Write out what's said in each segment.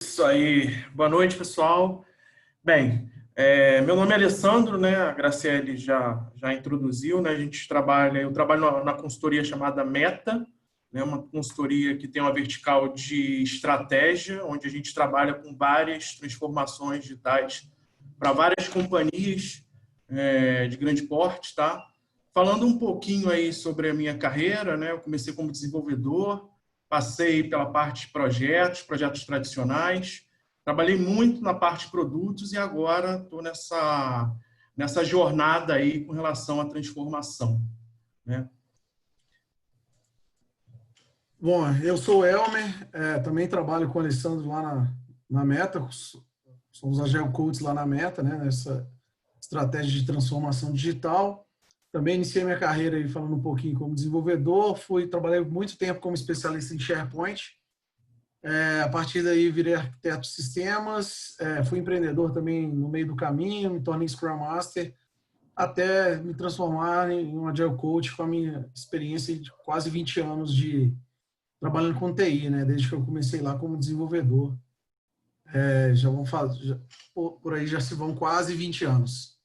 Isso aí. Boa noite, pessoal. Bem, meu nome é Alessandro, né? A Graciele já introduziu, né? Eu trabalho na consultoria chamada Meta, né? Uma consultoria que tem uma vertical de estratégia, onde a gente trabalha com várias transformações digitais para várias companhias de grande porte, tá? Falando um pouquinho aí sobre a minha carreira, né? Eu comecei como desenvolvedor, passei pela parte de projetos tradicionais. Trabalhei muito na parte de produtos e agora estou nessa jornada aí com relação à transformação, né? Bom, eu sou o Elmer, também trabalho com o Alessandro lá na Meta, somos Agile Coaches lá na Meta, né, nessa estratégia de transformação digital. Também iniciei minha carreira aí falando um pouquinho como desenvolvedor, trabalhei muito tempo como especialista em SharePoint. A partir daí virei arquiteto de sistemas, fui empreendedor também no meio do caminho, me tornei Scrum Master, até me transformar em um Agile Coach com a minha experiência de quase 20 anos trabalhando com TI, né? Desde que eu comecei lá como desenvolvedor. Já vão fazer, por aí já se vão quase 20 anos.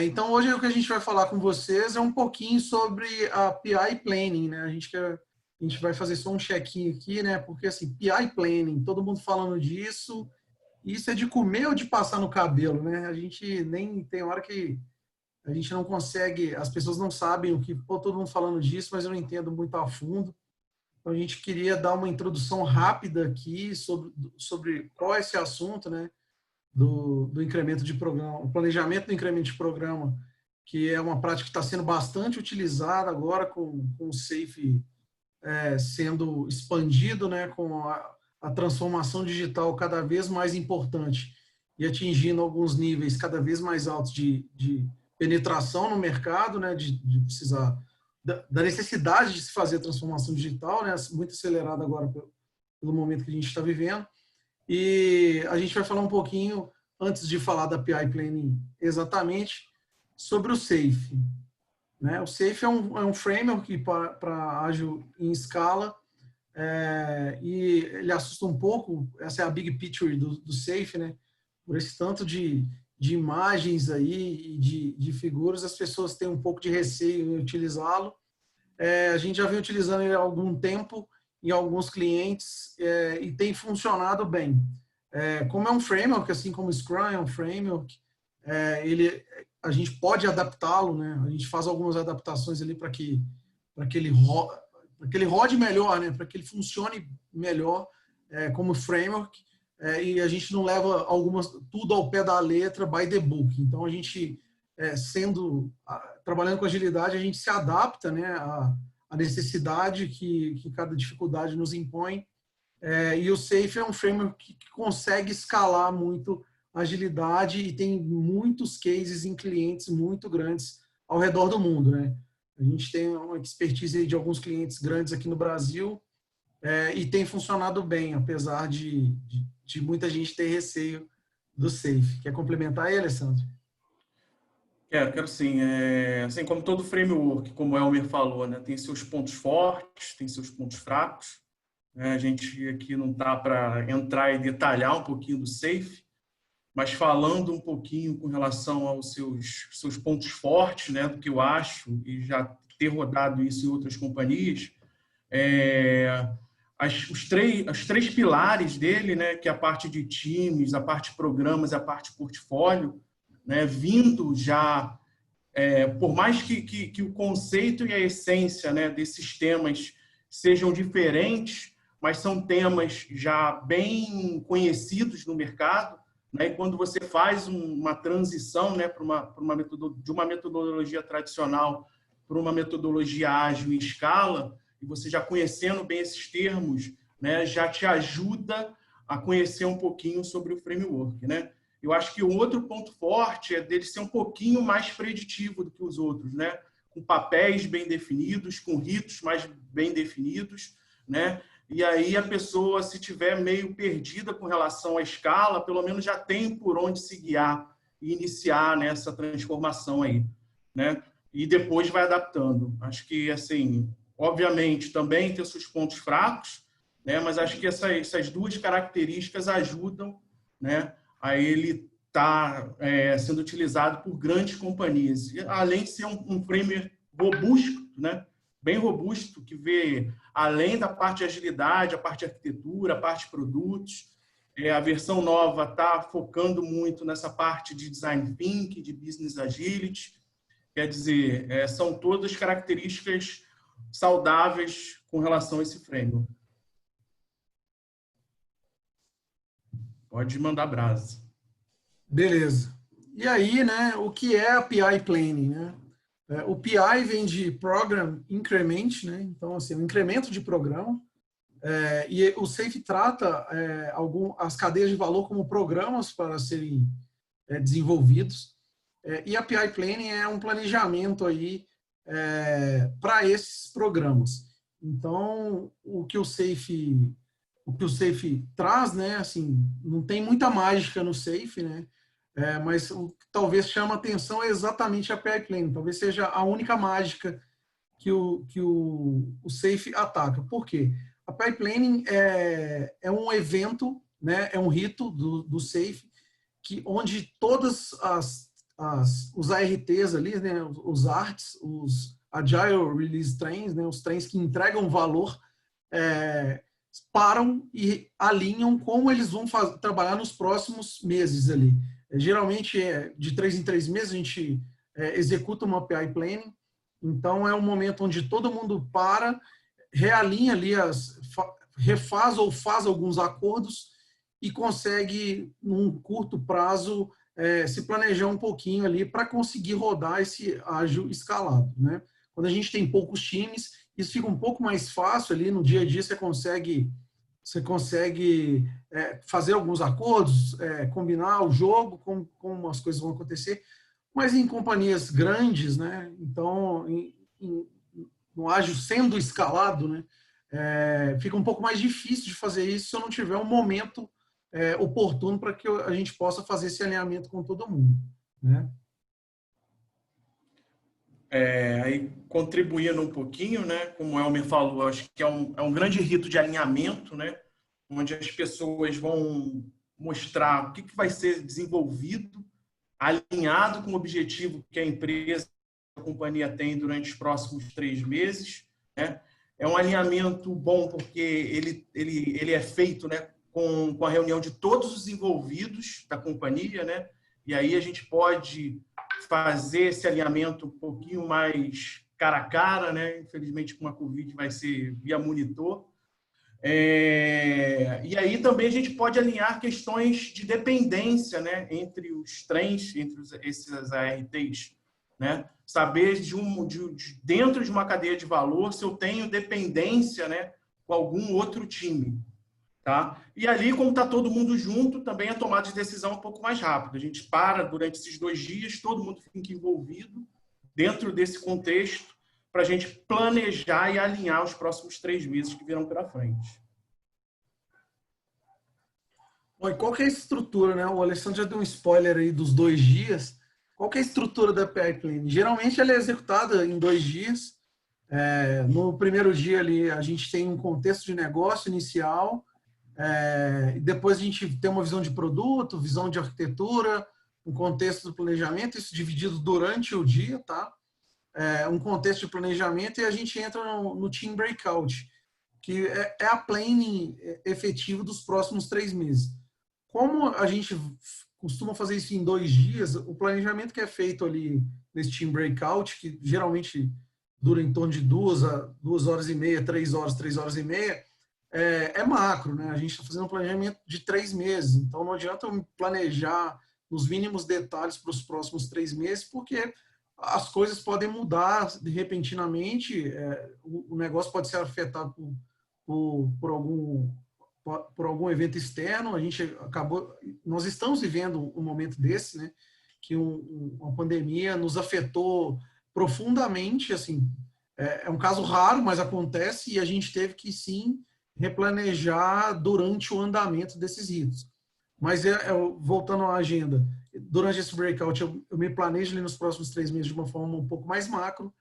Então, hoje o que a gente vai falar com vocês é um pouquinho sobre a PI Planning, né? A gente vai fazer só um check-in aqui, né? Porque, assim, PI Planning, todo mundo falando disso, isso é de comer ou de passar no cabelo, né? A gente nem tem hora que a gente não consegue, as pessoas não sabem todo mundo falando disso, mas eu não entendo muito a fundo. Então, a gente queria dar uma introdução rápida aqui sobre qual é esse assunto, né, do incremento de programa, o planejamento do incremento de programa, que é uma prática que está sendo bastante utilizada agora com o SAFe sendo expandido, né, com a transformação digital cada vez mais importante e atingindo alguns níveis cada vez mais altos de penetração no mercado, né, de precisar da necessidade de se fazer a transformação digital, né, muito acelerada agora pelo momento que a gente está vivendo. E a gente vai falar um pouquinho, antes de falar da PI Planning exatamente, sobre o SAFe. Né? O SAFe é um framework para ágil em escala, e ele assusta um pouco, essa é a big picture do SAFe, né? Por esse tanto de imagens aí e de figuras, as pessoas têm um pouco de receio em utilizá-lo. A gente já vem utilizando ele há algum tempo em alguns clientes e tem funcionado bem. Como é um framework, assim como o Scrum é um framework, a gente pode adaptá-lo, né? A gente faz algumas adaptações ali para que ele rode melhor, né? Para que ele funcione melhor como framework, e a gente não leva tudo ao pé da letra by the book. Então, a gente, trabalhando com agilidade, a gente se adapta, né, à necessidade que cada dificuldade nos impõe. E o SAFe é um framework que consegue escalar muito a agilidade e tem muitos cases em clientes muito grandes ao redor do mundo, né? A gente tem uma expertise de alguns clientes grandes aqui no Brasil, e tem funcionado bem, apesar de muita gente ter receio do SAFe. Quer complementar aí, Alessandro? Quero sim. Assim como todo framework, como o Elmer falou, né, tem seus pontos fortes, tem seus pontos fracos. A gente aqui não está para entrar e detalhar um pouquinho do SAFe, mas falando um pouquinho com relação aos seus pontos fortes, né, do que eu acho, e já ter rodado isso em outras companhias, os três pilares dele, né, que é a parte de times, a parte de programas e a parte de portfólio, né, vindo já, por mais que o conceito e a essência, né, desses temas sejam diferentes, mas são temas já bem conhecidos no mercado, né, e quando você faz uma transição, né, de uma metodologia tradicional para uma metodologia ágil em escala, e você já conhecendo bem esses termos, né, já te ajuda a conhecer um pouquinho sobre o framework, né? Eu acho que o outro ponto forte é dele ser um pouquinho mais preditivo do que os outros, né? Com papéis bem definidos, com ritos mais bem definidos, né? E aí a pessoa, se tiver meio perdida com relação à escala, pelo menos já tem por onde se guiar e iniciar nessa transformação aí, né? E depois vai adaptando. Acho que, assim, obviamente, também tem seus pontos fracos, né? Mas acho que essas duas características ajudam, né, a ele estar sendo utilizado por grandes companhias, além de ser um framework robusto, né, bem robusto, que vê além da parte de agilidade, a parte de arquitetura, a parte de produtos. A versão nova está focando muito nessa parte de design thinking, de business agility. Quer dizer, são todas características saudáveis com relação a esse framework. Pode mandar brasa. Beleza. E aí, né, o que é a PI Planning, né? O PI vem de Program Increment, né? Então, assim, um incremento de programa. E o SAFe trata as cadeias de valor como programas para serem desenvolvidos. E a PI Planning é um planejamento aí para esses programas. Então, o que o SAFe traz, né, assim, não tem muita mágica no SAFe, né? Mas o que talvez chama atenção é exatamente a PI Planning. Talvez seja a única mágica que o SAFe ataca. Por quê? A PI Planning é um evento, né, é um rito do SAFe, onde todas os ARTs ali, né, os ARTs, os Agile Release Trains, né, os trens que entregam valor, param e alinham como eles vão trabalhar nos próximos meses ali. Geralmente, de 3 em 3 meses, a gente executa uma PI Planning. Então, é um momento onde todo mundo para, realinha ali, refaz ou faz alguns acordos e consegue, num curto prazo, se planejar um pouquinho ali para conseguir rodar esse ágil escalado, né? Quando a gente tem poucos times, isso fica um pouco mais fácil ali, no dia a dia você consegue fazer alguns acordos, combinar o jogo, como as coisas vão acontecer, mas em companhias grandes, né? Então, no ágil sendo escalado, né? Fica um pouco mais difícil de fazer isso se eu não tiver um momento oportuno para que a gente possa fazer esse alinhamento com todo mundo, né? Aí, contribuindo um pouquinho, né, como o Elmer falou, acho que é um grande rito de alinhamento, né, onde as pessoas vão mostrar o que vai ser desenvolvido, alinhado com o objetivo que a empresa, a companhia tem durante os próximos 3 meses. Né? É um alinhamento bom porque ele é feito, né, com a reunião de todos os envolvidos da companhia, né? E aí a gente pode fazer esse alinhamento um pouquinho mais cara a cara, né? Infelizmente, com a Covid vai ser via monitor. E aí também a gente pode alinhar questões de dependência, né, entre os trens, entre esses ARTs. Né? Saber dentro de uma cadeia de valor se eu tenho dependência, né, com algum outro time. Tá? E ali, como está todo mundo junto, também a tomada de decisão é um pouco mais rápida. A gente para durante esses 2 dias, todo mundo fica envolvido dentro desse contexto para a gente planejar e alinhar os próximos 3 meses que virão pela frente. Bom, e qual que é a estrutura, né? O Alessandro já deu um spoiler aí dos 2 dias. Qual que é a estrutura da PI Planning? Geralmente ela é executada em 2 dias. No primeiro dia ali a gente tem um contexto de negócio inicial, depois a gente tem uma visão de produto, visão de arquitetura, um contexto do planejamento, isso dividido durante o dia, tá? Um contexto de planejamento e a gente entra no Team Breakout, que é a planning efetivo dos próximos 3 meses. Como a gente costuma fazer isso em 2 dias, o planejamento que é feito ali nesse Team Breakout, que geralmente dura em torno de 2 horas e meia, 3 horas e meia, é macro, né? A gente está fazendo um planejamento de 3 meses, então não adianta eu planejar nos mínimos detalhes para os próximos 3 meses, porque as coisas podem mudar repentinamente, o negócio pode ser afetado por algum evento externo. Nós estamos vivendo um momento desse, né? Que uma pandemia nos afetou profundamente, assim, é um caso raro, mas acontece, e a gente teve que sim replanejar durante o andamento desses ritos. Mas voltando à agenda, durante esse breakout eu me planejo ali nos próximos 3 meses de uma forma um pouco mais macro.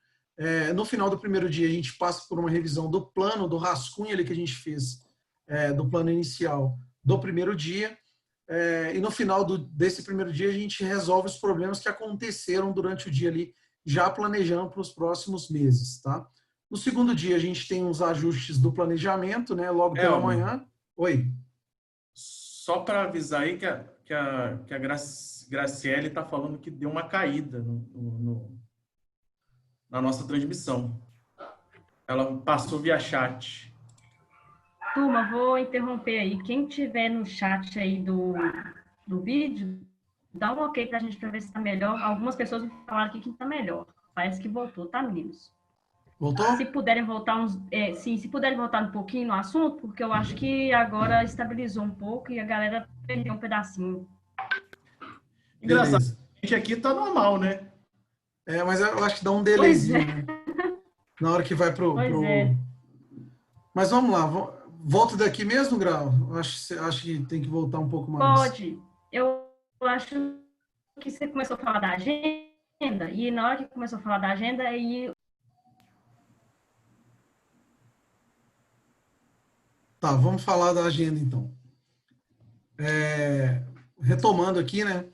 No final do primeiro dia a gente passa por uma revisão do plano, do rascunho ali que a gente fez do plano inicial do primeiro dia. E no final desse primeiro dia, a gente resolve os problemas que aconteceram durante o dia ali, já planejando para os próximos meses, tá? No segundo dia, a gente tem os ajustes do planejamento, né? Logo pela manhã. Oi. Só para avisar aí que a Graciele está falando que deu uma caída na nossa transmissão. Ela passou via chat. Turma, vou interromper aí. Quem tiver no chat aí do vídeo, dá um ok pra gente para ver se tá melhor. Algumas pessoas me falaram aqui que tá melhor. Parece que voltou, tá, meninos? Voltou? Se puderem voltar se puderem voltar um pouquinho no assunto, porque eu acho que agora estabilizou um pouco e a galera perdeu um pedacinho. Engraçado, a gente aqui tá normal, né? Mas eu acho que dá um delayzinho, né? Na hora que vai pro... Mas vamos lá, volta daqui mesmo, Grau? Acho que tem que voltar um pouco mais. Pode. Eu acho que você começou a falar da agenda, e na hora que começou a falar da agenda, aí... Tá, vamos falar da agenda, então. Retomando aqui, né?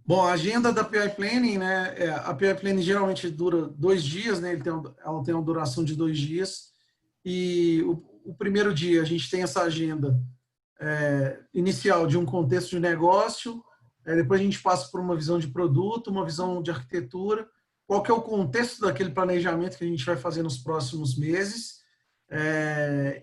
Bom, a agenda da PI Planning, né? A PI Planning geralmente dura 2 dias, né? Ela tem uma duração de 2 dias. E o primeiro dia a gente tem essa agenda inicial de um contexto de negócio, depois a gente passa por uma visão de produto, uma visão de arquitetura, qual que é o contexto daquele planejamento que a gente vai fazer nos próximos meses.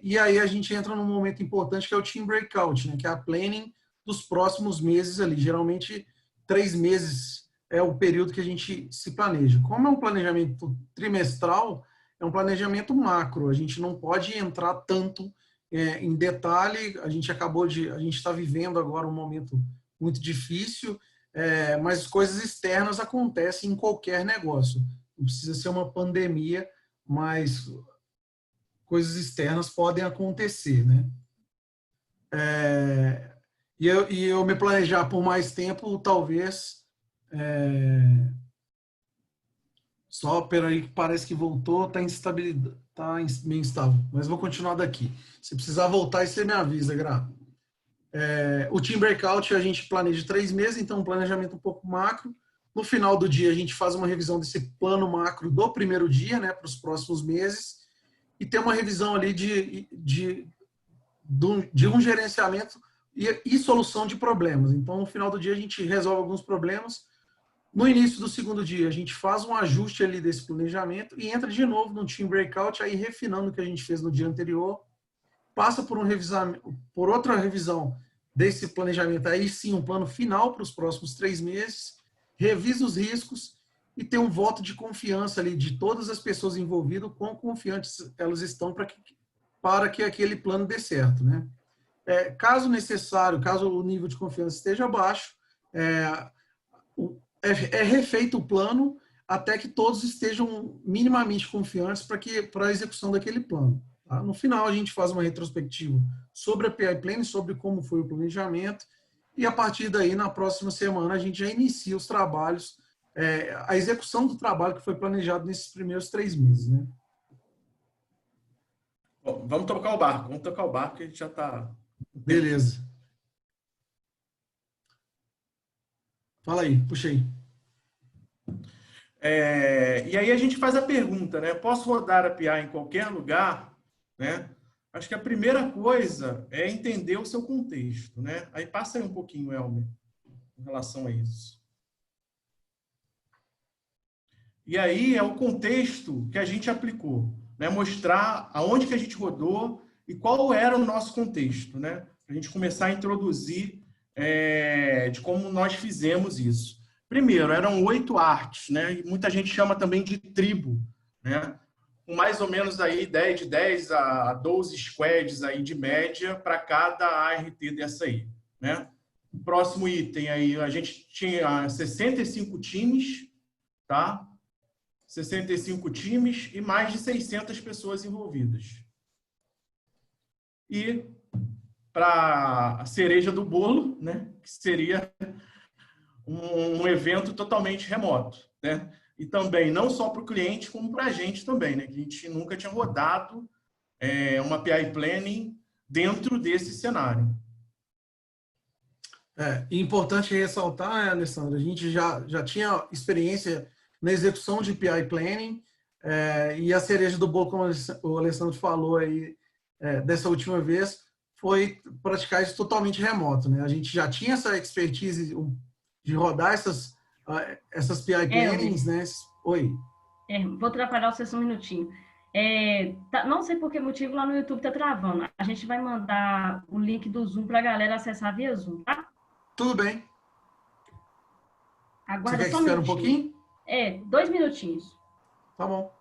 E aí a gente entra num momento importante que é o Team Breakout, né? Que é a planning dos próximos meses ali. Geralmente 3 meses é o período que a gente se planeja. Como é um planejamento trimestral, é um planejamento macro. A gente não pode entrar tanto em detalhe. A gente está vivendo agora um momento muito difícil, mas coisas externas acontecem em qualquer negócio. Não precisa ser uma pandemia, mas coisas externas podem acontecer, né? E eu me planejar por mais tempo, talvez... Só peraí que parece que voltou, está meio instável. Mas vou continuar daqui. Se precisar voltar, você me avisa, Gra. O Team Breakout a gente planeja 3 meses, então um planejamento um pouco macro. No final do dia, a gente faz uma revisão desse plano macro do primeiro dia, né, para os próximos meses. E tem uma revisão ali de um gerenciamento e solução de problemas. Então, no final do dia, a gente resolve alguns problemas. No início do segundo dia, a gente faz um ajuste ali desse planejamento e entra de novo no Team Breakout, aí refinando o que a gente fez no dia anterior, passa por outra revisão desse planejamento, aí sim, um plano final para os próximos 3 meses, revisa os riscos e tem um voto de confiança ali de todas as pessoas envolvidas, quão confiantes elas estão para que aquele plano dê certo, né? Caso necessário, caso o nível de confiança esteja baixo, refeito o plano até que todos estejam minimamente confiantes para a execução daquele plano. Tá? No final, a gente faz uma retrospectiva sobre a PI Planning, sobre como foi o planejamento, e a partir daí, na próxima semana, a gente já inicia os trabalhos, a execução do trabalho que foi planejado nesses primeiros 3 meses. Né? Bom, vamos tocar o barco, que a gente já está... Beleza. Fala aí, puxa aí. E aí a gente faz a pergunta, né? Posso rodar a PI em qualquer lugar? Né? Acho que a primeira coisa é entender o seu contexto, né? Aí passa aí um pouquinho, Elmer, em relação a isso. E aí é o contexto que a gente aplicou, né? Mostrar aonde que a gente rodou e qual era o nosso contexto, né? Para a gente começar a introduzir de como nós fizemos isso. Primeiro, eram 8 artes, né? E muita gente chama também de tribo, né? Com mais ou menos aí de 10 a 12 squads aí de média para cada ART dessa aí, né? O próximo item aí, a gente tinha 65 times, tá? 65 times e mais de 600 pessoas envolvidas. E para a cereja do bolo, né? Que seria um evento totalmente remoto, né? E também não só para o cliente, como para a gente também, né? Que a gente nunca tinha rodado uma PI Planning dentro desse cenário. Importante ressaltar, né, Alessandro, a gente já tinha experiência na execução de PI Planning, e a cereja do bolo, como o Alessandro falou aí, dessa última vez, foi praticar isso totalmente remoto, né? A gente já tinha essa expertise de rodar essas PI Plannings, né? Oi. Vou atrapalhar você só um minutinho. Não sei por que motivo lá no YouTube tá travando. A gente vai mandar o link do Zoom para a galera acessar via Zoom, tá? Tudo bem. Aguarda Você quer que só um espere um minutinho. pouquinho? 2 minutinhos. Tá bom.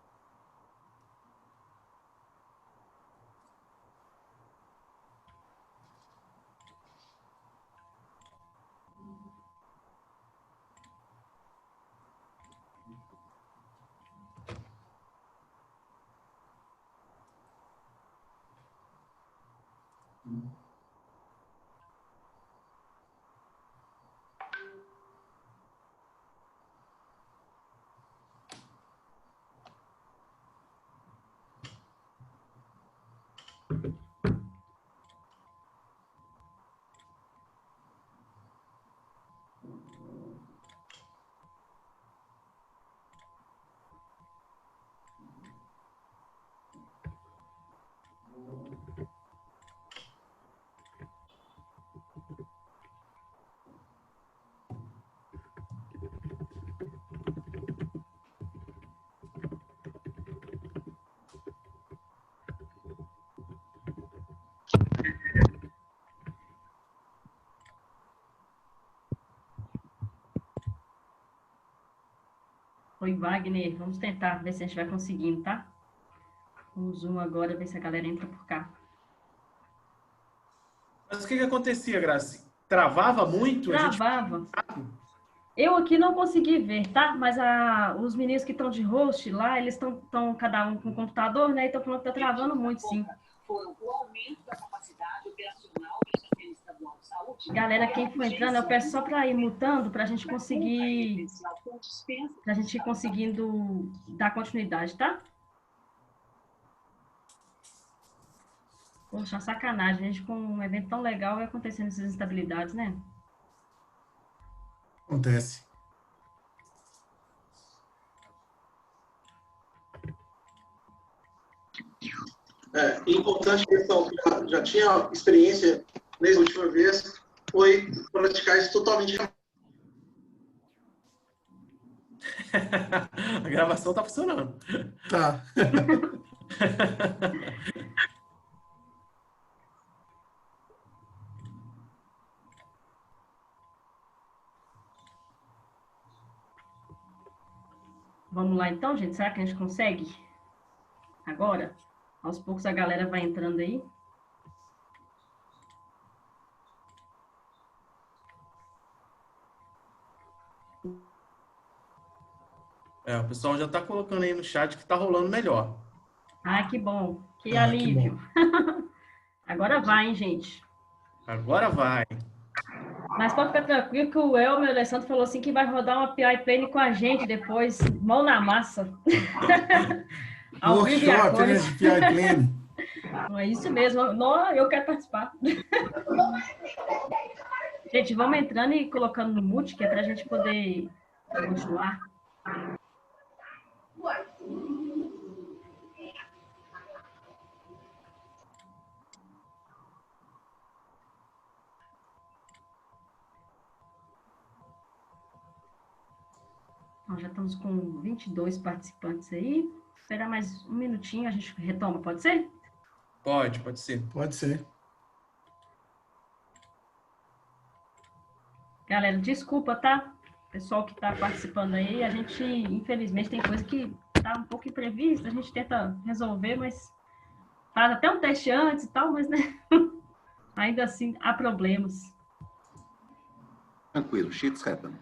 Oi, Wagner. Vamos tentar ver se a gente vai conseguindo, tá? O Zoom agora, ver se a galera entra por cá. Mas o que acontecia, Graci? Travava muito? Travava. Eu aqui não consegui ver, tá? Mas os meninos que estão de host lá, eles estão cada um com o computador, né? E estão falando que tá travando muito, sim. Foram o aumento da capacidade operacional do Sistema Estadual de Saúde. Galera, quem for entrando, eu peço só para ir mutando para a gente conseguir. Para a gente ir conseguindo dar continuidade, tá? Poxa, sacanagem. A gente com um evento tão legal vai acontecendo essas instabilidades, né? Acontece. Importante questão que já tinha experiência nessa última vez, foi praticar isso totalmente. A gravação tá funcionando. Tá. Vamos lá então, gente? Será que a gente consegue? Agora? Aos poucos a galera vai entrando aí. O pessoal já está colocando aí no chat que está rolando melhor. Ah, que bom. Que alívio. Que bom. Agora vai, hein, gente? Agora vai. Mas pode ficar tranquilo que o Elmer, o Alessandro, falou assim que vai rodar uma PI Plane com a gente depois, mão na massa. Ao vivo e a Workshop, né, cores. de PI Plane. É isso mesmo. Não, eu quero participar. Gente, vamos entrando e colocando no mute, que é para a gente poder continuar. Nós já estamos com 22 participantes aí. Esperar mais um minutinho, a gente retoma, pode ser? Pode ser. Pode ser. Galera, desculpa, tá? Pessoal que está participando aí, a gente, infelizmente, tem coisa que está um pouco imprevista, a gente tenta resolver, mas faz até um teste antes e tal, mas né? Ainda assim há problemas. Tranquilo, shit's happen.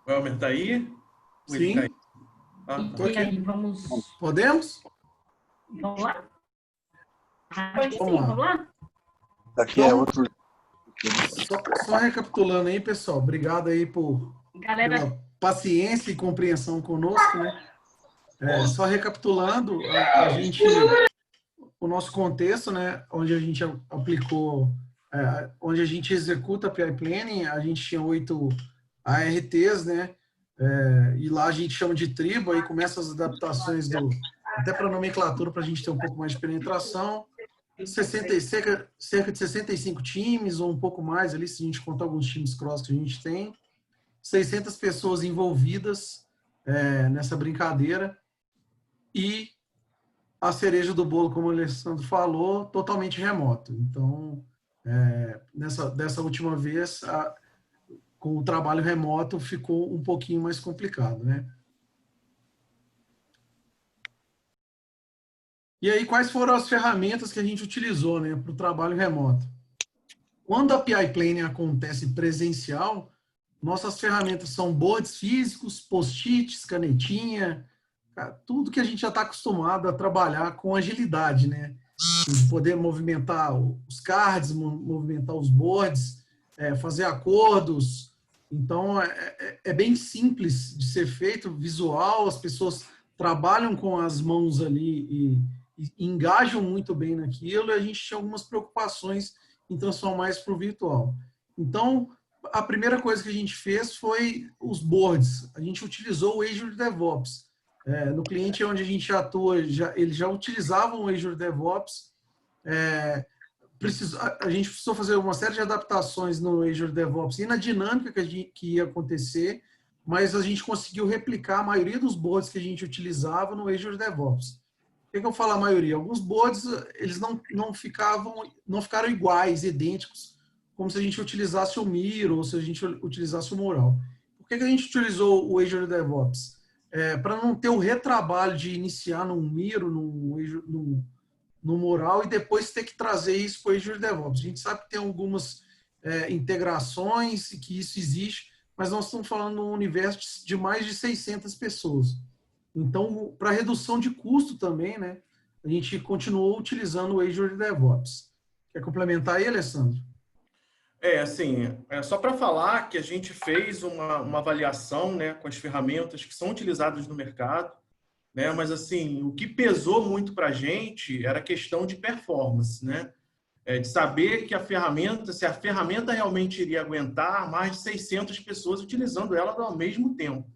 O Elmer está aí? Ou ele Sim. caiu? Ah, tá. E aí, vamos Podemos? lá? Acho que sim, Vamos lá. vamos lá? Daqui é outro. Só recapitulando aí, pessoal. Obrigado aí Galera, pela paciência e compreensão conosco, né? Só recapitulando, o nosso contexto, né? Onde a gente aplicou, onde a gente executa a PI Planning, a gente tinha 8 ARTs, né? E lá a gente chama de tribo, aí começa as adaptações até para a nomenclatura, para a gente ter um pouco mais de penetração. Cerca de 65 times, ou um pouco mais ali, se a gente contar alguns times cross que a gente tem. 600 pessoas envolvidas nessa brincadeira. E a cereja do bolo, como o Alessandro falou, totalmente remoto. Então, dessa última vez, com o trabalho remoto, ficou um pouquinho mais complicado, né? E aí, quais foram as ferramentas que a gente utilizou, né, para o trabalho remoto? Quando a PI Planning acontece presencial, nossas ferramentas são boards físicos, post-its, canetinha, tudo que a gente já está acostumado a trabalhar com agilidade, né? Poder movimentar os cards, movimentar os boards, fazer acordos. Então, é bem simples de ser feito, visual, as pessoas trabalham com as mãos ali e engajam muito bem naquilo, e a gente tinha algumas preocupações em transformar isso para o virtual. Então, a primeira coisa que a gente fez foi os boards. A gente utilizou o Azure DevOps. No cliente onde a gente atua, eles já utilizavam o Azure DevOps. A gente precisou fazer uma série de adaptações no Azure DevOps e na dinâmica que ia acontecer, mas a gente conseguiu replicar a maioria dos boards que a gente utilizava no Azure DevOps. Por que eu falo a maioria? Alguns boards, eles não ficaram iguais, idênticos, como se a gente utilizasse o Miro ou se a gente utilizasse o Mural. Por que a gente utilizou o Azure DevOps? Para não ter o retrabalho de iniciar num Miro, no Mural, e depois ter que trazer isso para o Azure DevOps. A gente sabe que tem algumas integrações e que isso existe, mas nós estamos falando num universo de mais de 600 pessoas. Então, para redução de custo também, né, a gente continuou utilizando o Azure DevOps. Quer complementar aí, Alessandro? Assim, só para falar que a gente fez uma avaliação, né, com as ferramentas que são utilizadas no mercado, né, mas assim, o que pesou muito para a gente era a questão de performance, né, de saber que se a ferramenta realmente iria aguentar mais de 600 pessoas utilizando ela ao mesmo tempo.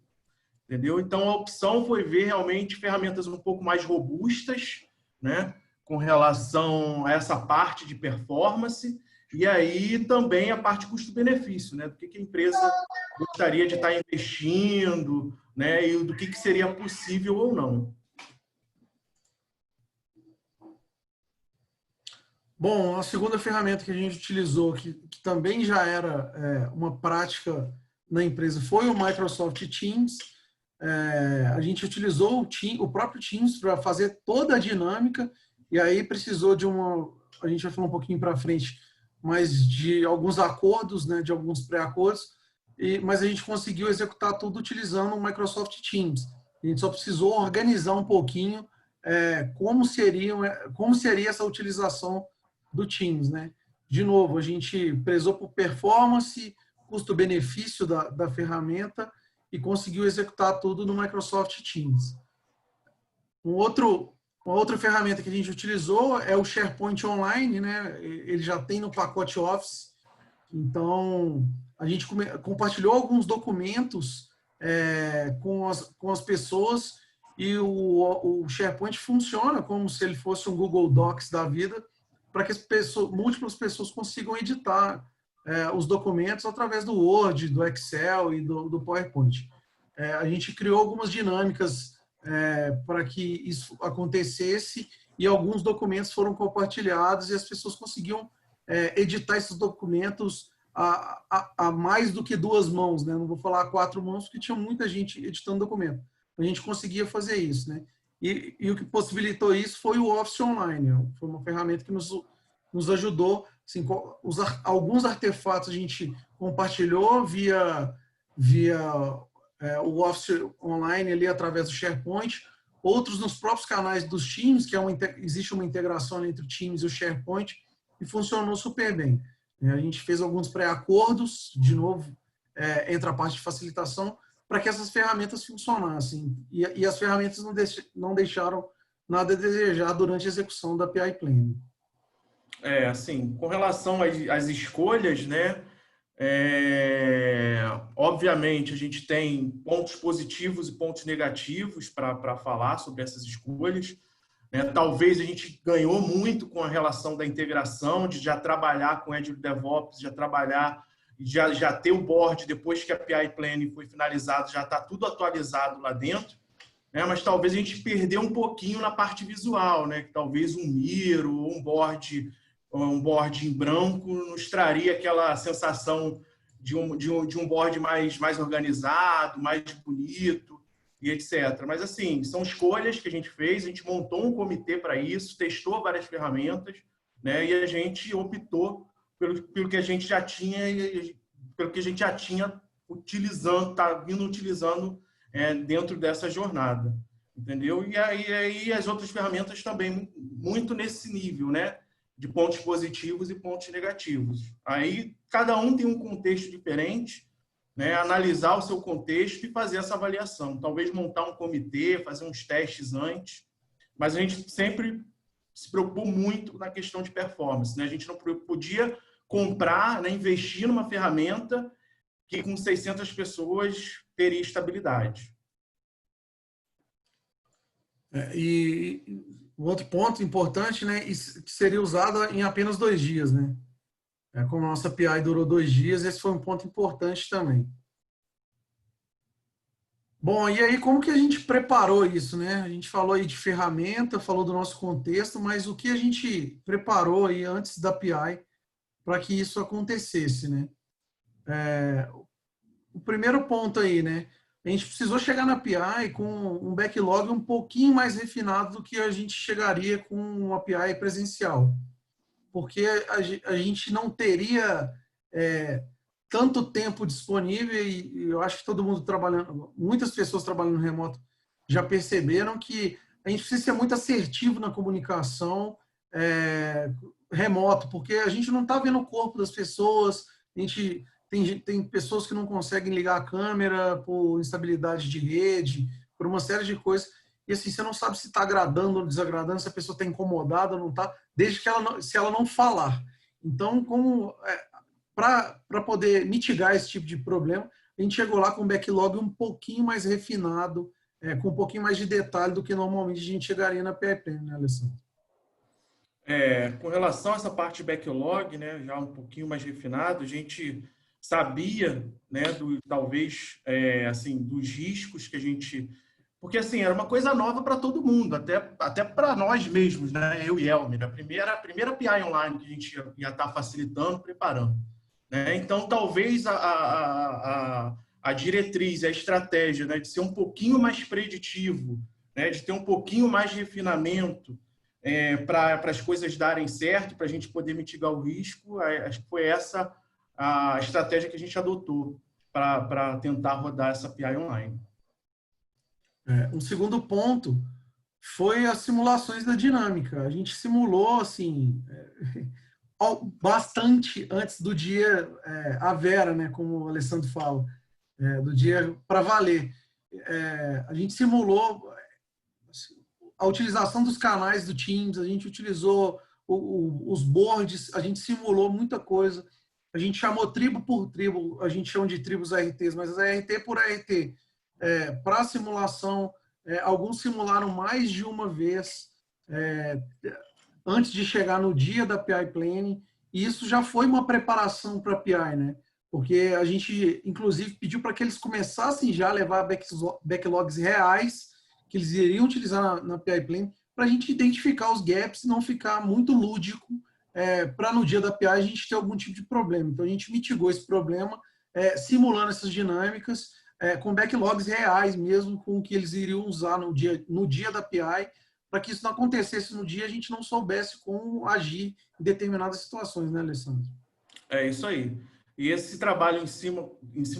Entendeu? Então, a opção foi ver realmente ferramentas um pouco mais robustas, né, com relação a essa parte de performance, e aí também a parte custo-benefício, né, do que a empresa gostaria de estar investindo, né, e do que seria possível ou não. Bom, a segunda ferramenta que a gente utilizou, que também já era uma prática na empresa, foi o Microsoft Teams. A gente utilizou o próprio Teams para fazer toda a dinâmica, e aí precisou a gente vai falar um pouquinho para frente, mas de alguns acordos, né, de alguns pré-acordos, mas a gente conseguiu executar tudo utilizando o Microsoft Teams. A gente só precisou organizar um pouquinho como seria essa utilização do Teams, né? De novo, a gente prezou por performance, custo-benefício da ferramenta, e conseguiu executar tudo no Microsoft Teams. Uma outra ferramenta que a gente utilizou é o SharePoint Online, né? Ele já tem no pacote Office. Então, a gente compartilhou alguns documentos com as pessoas, e o SharePoint funciona como se ele fosse um Google Docs da vida, para que múltiplas pessoas consigam editar os documentos através do Word, do Excel e do PowerPoint. A gente criou algumas dinâmicas para que isso acontecesse, e alguns documentos foram compartilhados e as pessoas conseguiam editar esses documentos a mais do que 2 mãos, né? Não vou falar a 4 mãos, porque tinha muita gente editando documento. A gente conseguia fazer isso, né? E o que possibilitou isso foi o Office Online. Foi uma ferramenta que nos ajudou. Assim, alguns artefatos a gente compartilhou via o Office online ali através do SharePoint, outros nos próprios canais dos times, que existe uma integração entre o Teams e o SharePoint, e funcionou super bem. A gente fez alguns pré-acordos, de novo, entre a parte de facilitação, para que essas ferramentas funcionassem. E as ferramentas não deixaram nada a desejar durante a execução da PI Planning. Assim, com relação às escolhas, né? Obviamente, a gente tem pontos positivos e pontos negativos para falar sobre essas escolhas. Talvez a gente ganhou muito com a relação da integração, de já trabalhar com Agile DevOps, já ter o board, depois que a PI Planning foi finalizado, já está tudo atualizado lá dentro. Mas talvez a gente perdeu um pouquinho na parte visual, né? Talvez um Miro ou um board em branco nos traria aquela sensação de um board mais organizado, mais bonito e etc. Mas, assim, são escolhas que a gente fez, a gente montou um comitê para isso, testou várias ferramentas, né? E a gente optou pelo que a gente já tinha, utilizando, está vindo utilizando dentro dessa jornada, entendeu? E aí as outras ferramentas também muito nesse nível, né? De pontos positivos e pontos negativos. Aí cada um tem um contexto diferente, né? Analisar o seu contexto e fazer essa avaliação. Talvez montar um comitê, fazer uns testes antes, mas a gente sempre se preocupou muito na questão de performance, né? A gente não podia comprar, né, investir numa ferramenta que com 600 pessoas teria estabilidade. E o outro ponto importante, né, que seria usada em apenas 2 dias, né? Como a nossa PI durou 2 dias, esse foi um ponto importante também. Bom, e aí como que a gente preparou isso, né? A gente falou aí de ferramenta, falou do nosso contexto, mas o que a gente preparou aí antes da PI para que isso acontecesse, né? O primeiro ponto aí, né? A gente precisou chegar na PI com um backlog um pouquinho mais refinado do que a gente chegaria com uma PI presencial. Porque a gente não teria tanto tempo disponível e eu acho que todo mundo trabalhando, muitas pessoas trabalhando remoto já perceberam que a gente precisa ser muito assertivo na comunicação remoto, porque a gente não está vendo o corpo das pessoas, a gente tem pessoas que não conseguem ligar a câmera por instabilidade de rede, por uma série de coisas. E assim, você não sabe se está agradando ou desagradando, se a pessoa está incomodada ou não está, desde que se ela não falar. Então, para poder mitigar esse tipo de problema, a gente chegou lá com um backlog um pouquinho mais refinado, com um pouquinho mais de detalhe do que normalmente a gente chegaria na PI Planning, né, Alessandro? Com relação a essa parte de backlog, né, já um pouquinho mais refinado, a gente sabia, né, talvez, assim, dos riscos que a gente... Porque, assim, era uma coisa nova para todo mundo, até para nós mesmos, né, eu e Elmer, a primeira PI online que a gente ia estar facilitando, preparando. Né? Então, talvez a diretriz, a estratégia, né, de ser um pouquinho mais preditivo, né, de ter um pouquinho mais de refinamento para as coisas darem certo, para a gente poder mitigar o risco, acho que foi essa a estratégia que a gente adotou para tentar rodar essa PI online. Um segundo ponto foi as simulações da dinâmica. A gente simulou assim bastante antes do dia a Vera, né, como o Alessandro fala, do dia para valer. A gente simulou a utilização dos canais do Teams, a gente utilizou os boards, a gente simulou muita coisa. A gente chamou tribo por tribo, a gente chama de tribos ARTs, mas ART por ART. Para simulação, alguns simularam mais de uma vez antes de chegar no dia da PI Planning, e isso já foi uma preparação para a PI, né? Porque a gente, inclusive, pediu para que eles começassem já a levar backlogs reais que eles iriam utilizar na PI Planning para a gente identificar os gaps e não ficar muito lúdico para no dia da PI a gente ter algum tipo de problema. Então, a gente mitigou esse problema simulando essas dinâmicas com backlogs reais mesmo, com o que eles iriam usar no dia da PI, para que isso não acontecesse no dia, a gente não soubesse como agir em determinadas situações, né, Alessandro? É isso aí. E esse trabalho em cima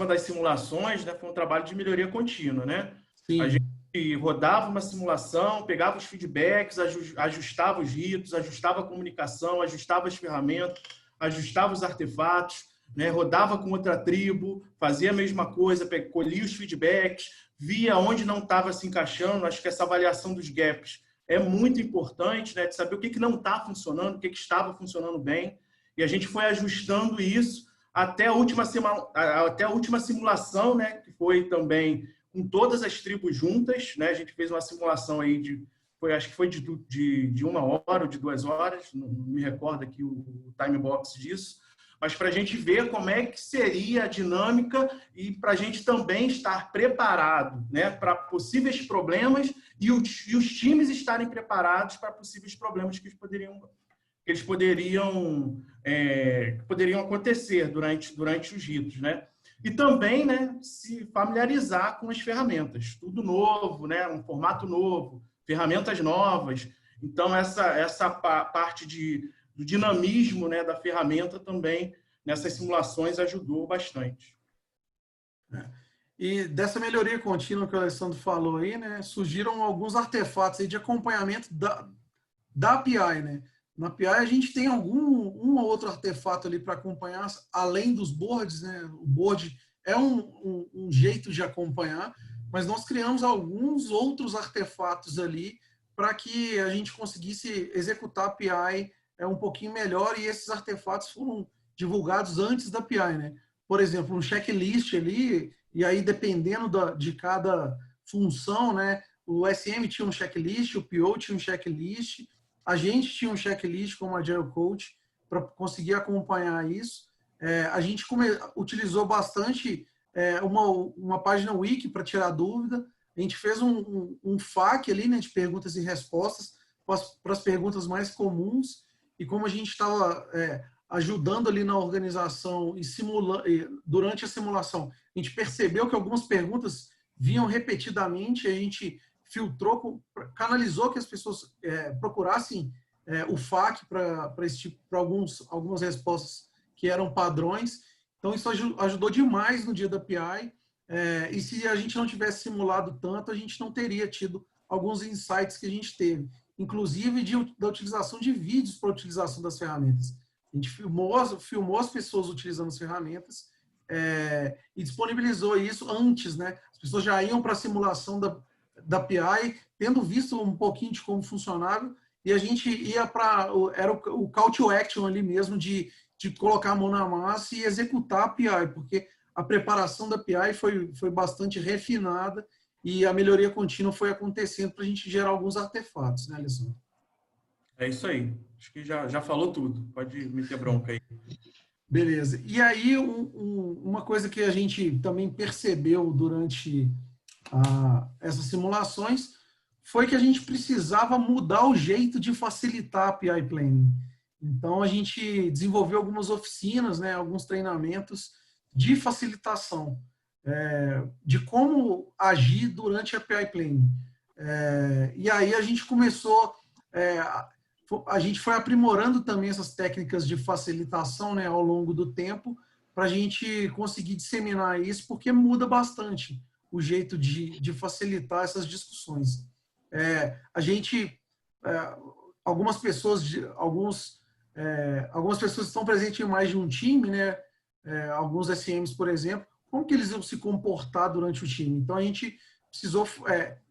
das simulações, né, foi um trabalho de melhoria contínua, né? Sim. A gente rodava uma simulação, pegava os feedbacks, ajustava os ritos, ajustava a comunicação, ajustava as ferramentas, ajustava os artefatos, né? Rodava com outra tribo, fazia a mesma coisa, colhia os feedbacks, via onde não estava se encaixando. Acho que essa avaliação dos gaps é muito importante, né? De saber o que não está funcionando, o que estava funcionando bem. E a gente foi ajustando isso até a última simulação, né? Que foi também com todas as tribos juntas, né? A gente fez uma simulação aí acho que foi de 1 hora ou de 2 horas, não me recordo aqui o time box disso, mas para a gente ver como é que seria a dinâmica e para a gente também estar preparado, né, para possíveis problemas e os times estarem preparados para possíveis problemas que eles poderiam acontecer durante os ritos, né? E também, né, se familiarizar com as ferramentas, tudo novo, né, um formato novo, ferramentas novas. Então, essa parte do dinamismo, né, da ferramenta também, nessas simulações, ajudou bastante. E dessa melhoria contínua que o Alessandro falou aí, né, surgiram alguns artefatos aí de acompanhamento da API, né? Na API a gente tem um ou outro artefato ali para acompanhar, além dos boards, né? O board é um jeito de acompanhar, mas nós criamos alguns outros artefatos ali para que a gente conseguisse executar a API um pouquinho melhor, e esses artefatos foram divulgados antes da API, né? Por exemplo, um checklist ali, e aí dependendo de cada função, né? O SM tinha um checklist, o PO tinha um checklist, a gente tinha um checklist como Agile Coach para conseguir acompanhar isso. A gente utilizou bastante uma página wiki para tirar dúvida. A gente fez um FAQ ali, né, de perguntas e respostas para as perguntas mais comuns. E como a gente estava ajudando ali na organização e durante a simulação, a gente percebeu que algumas perguntas vinham repetidamente, a gente filtrou, canalizou que as pessoas procurassem o FAQ para algumas respostas que eram padrões. Então, isso ajudou demais no dia da API. E se a gente não tivesse simulado tanto, a gente não teria tido alguns insights que a gente teve, inclusive da utilização de vídeos para a utilização das ferramentas. A gente filmou as pessoas utilizando as ferramentas e disponibilizou isso antes, né? As pessoas já iam para a simulação da API, tendo visto um pouquinho de como funcionava, e a gente ia era o call to action ali mesmo, de colocar a mão na massa e executar a API, porque a preparação da API foi bastante refinada e a melhoria contínua foi acontecendo para a gente gerar alguns artefatos, né, Alessandro? É isso aí. Acho que já falou tudo. Pode meter bronca aí. Beleza. E aí, uma coisa que a gente também percebeu durante essas simulações foi que a gente precisava mudar o jeito de facilitar a API Planning. Então, a gente desenvolveu algumas oficinas, né, alguns treinamentos de facilitação, de como agir durante a API Planning. E aí a gente começou, a gente foi aprimorando também essas técnicas de facilitação, né, ao longo do tempo, para a gente conseguir disseminar isso, porque muda bastante o jeito de facilitar essas discussões. Algumas pessoas estão presentes em mais de um time, né? Alguns SMs, por exemplo, como que eles vão se comportar durante o time? Então, a gente precisou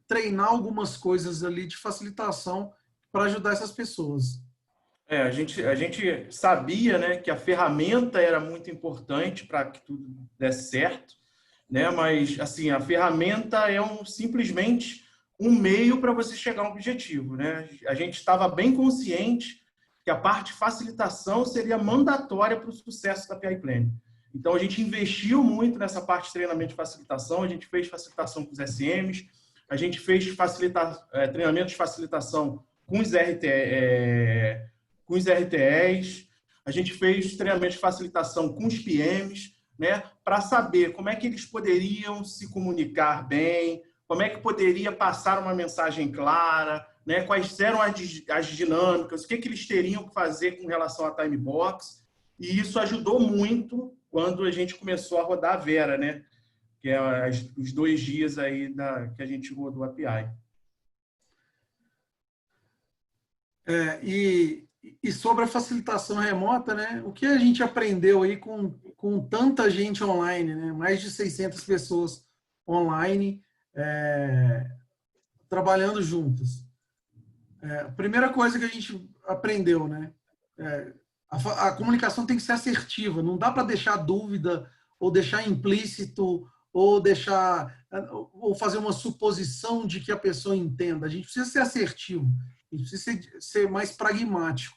treinar algumas coisas ali de facilitação para ajudar essas pessoas. A gente sabia, né, que a ferramenta era muito importante para que tudo desse certo, né? Mas, assim, a ferramenta é simplesmente um meio para você chegar a um objetivo, né? A gente estava bem consciente que a parte de facilitação seria mandatória para o sucesso da API Planning. Então, a gente investiu muito nessa parte de treinamento de facilitação, a gente fez facilitação com os SMs, a gente fez treinamento de facilitação com os RTEs, a gente fez treinamento de facilitação com os PMs, né, para saber como é que eles poderiam se comunicar bem, como é que poderia passar uma mensagem clara, né, quais eram as dinâmicas, o que eles teriam que fazer com relação à time box. E isso ajudou muito quando a gente começou a rodar a Vera, né? Que é os 2 dias aí que a gente rodou a API. E sobre a facilitação remota, né? O que a gente aprendeu aí com tanta gente online, né? Mais de 600 pessoas online trabalhando juntas. A primeira coisa que a gente aprendeu, né? A comunicação tem que ser assertiva, não dá para deixar dúvida ou deixar implícito ou fazer uma suposição de que a pessoa entenda. A gente precisa ser assertivo, a gente precisa ser mais pragmático.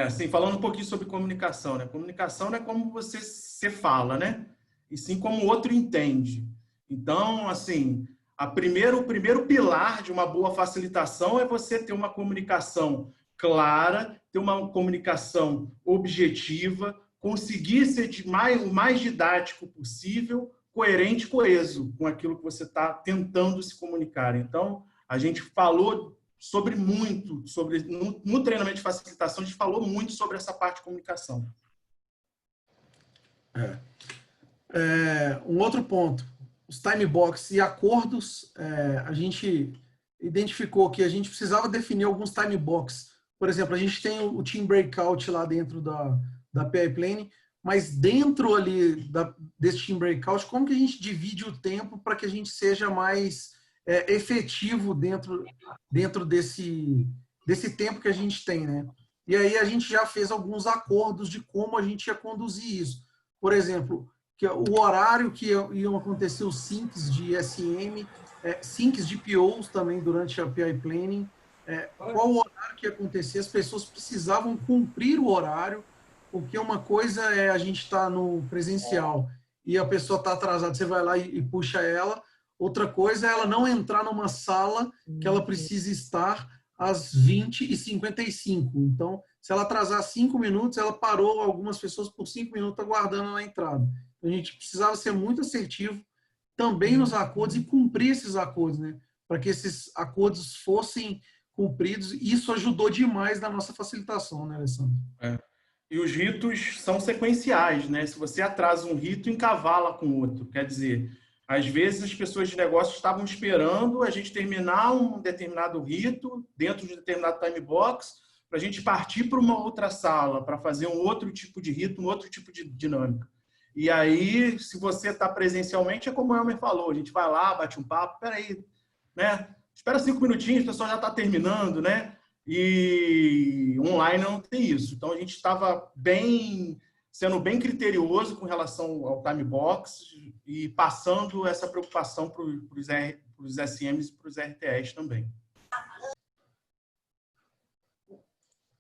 Assim, falando um pouquinho sobre comunicação, né? Comunicação não é como você fala, né? E sim como o outro entende. Então, assim, o primeiro pilar de uma boa facilitação é você ter uma comunicação clara, ter uma comunicação objetiva, conseguir ser o mais didático possível, coerente e coeso com aquilo que você está tentando se comunicar. Então, a gente falou no treinamento de facilitação, a gente falou muito sobre essa parte de comunicação. Um outro ponto, os time box e acordos, a gente identificou que a gente precisava definir alguns time box. Por exemplo, a gente tem o team breakout lá dentro da PI Planning, mas dentro ali desse team breakout, como que a gente divide o tempo para que a gente seja mais efetivo dentro desse tempo que a gente tem, né? E aí a gente já fez alguns acordos de como a gente ia conduzir isso. Por exemplo, que o horário que iam acontecer os syncs de SM, syncs de POs também durante a PI Planning, qual o horário que ia acontecer, as pessoas precisavam cumprir o horário, porque uma coisa é a gente estar no presencial e a pessoa está atrasada, você vai lá e puxa ela. Outra coisa é ela não entrar numa sala que ela precisa estar às 20h55. Então, se ela atrasar 5 minutos, ela parou algumas pessoas por 5 minutos aguardando na entrada. A gente precisava ser muito assertivo também nos acordos e cumprir esses acordos, né? Para que esses acordos fossem cumpridos. E isso ajudou demais na nossa facilitação, né, Alessandro? E os ritos são sequenciais, né? Se você atrasa um rito, encavala com o outro. Quer dizer, às vezes as pessoas de negócio estavam esperando a gente terminar um determinado rito dentro de um determinado time box para a gente partir para uma outra sala, para fazer um outro tipo de rito, um outro tipo de dinâmica. E aí, se você está presencialmente, é como o Elmer falou, a gente vai lá, bate um papo, peraí, né? Espera 5 minutinhos, o pessoal já está terminando, né? E online não tem isso. Então, a gente estava sendo bem criterioso com relação ao time box e passando essa preocupação para os SMs e para os RTS também.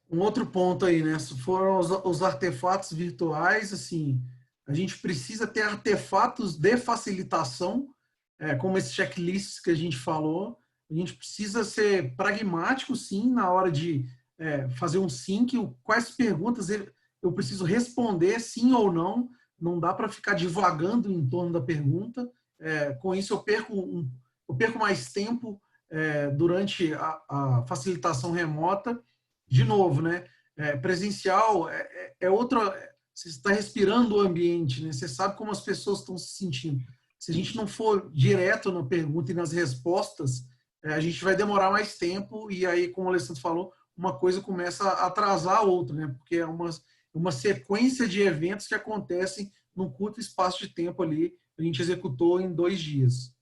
Um outro ponto aí, né? Foram os artefatos virtuais, assim, a gente precisa ter artefatos de facilitação, como esses checklists que a gente falou. A gente precisa ser pragmático, sim, na hora de fazer um sync. Quais perguntas eu preciso responder, sim ou não. Não dá para ficar divagando em torno da pergunta. Com isso, eu perco mais tempo durante a facilitação remota. De novo, né? Presencial outra... Você está respirando o ambiente, né? Você sabe como as pessoas estão se sentindo. Se a gente não for direto na pergunta e nas respostas, a gente vai demorar mais tempo e aí, como o Alessandro falou, uma coisa começa a atrasar a outra, né? Porque é uma sequência de eventos que acontecem num curto espaço de tempo ali. A gente executou em 2 dias.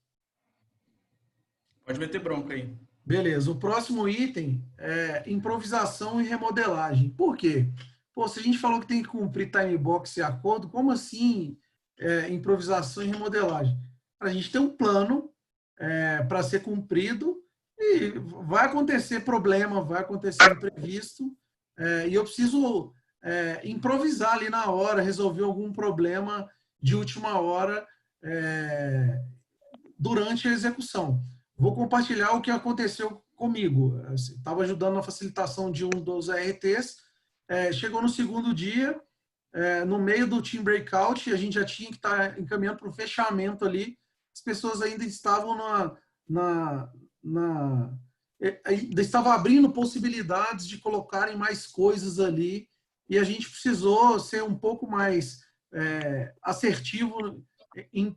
Pode meter bronca aí. Beleza. O próximo item é improvisação e remodelagem. Por quê? Pô, se a gente falou que tem que cumprir time box e acordo, como assim improvisação e remodelagem? A gente tem um plano para ser cumprido e vai acontecer problema, vai acontecer imprevisto e eu preciso improvisar ali na hora, resolver algum problema de última hora durante a execução. Vou compartilhar o que aconteceu comigo. Estava ajudando na facilitação de um dos RTs, chegou no segundo dia, no meio do team breakout, a gente já tinha que estar encaminhando para o fechamento ali, as pessoas ainda estavam ainda estavam abrindo possibilidades de colocarem mais coisas ali e a gente precisou ser um pouco mais assertivo em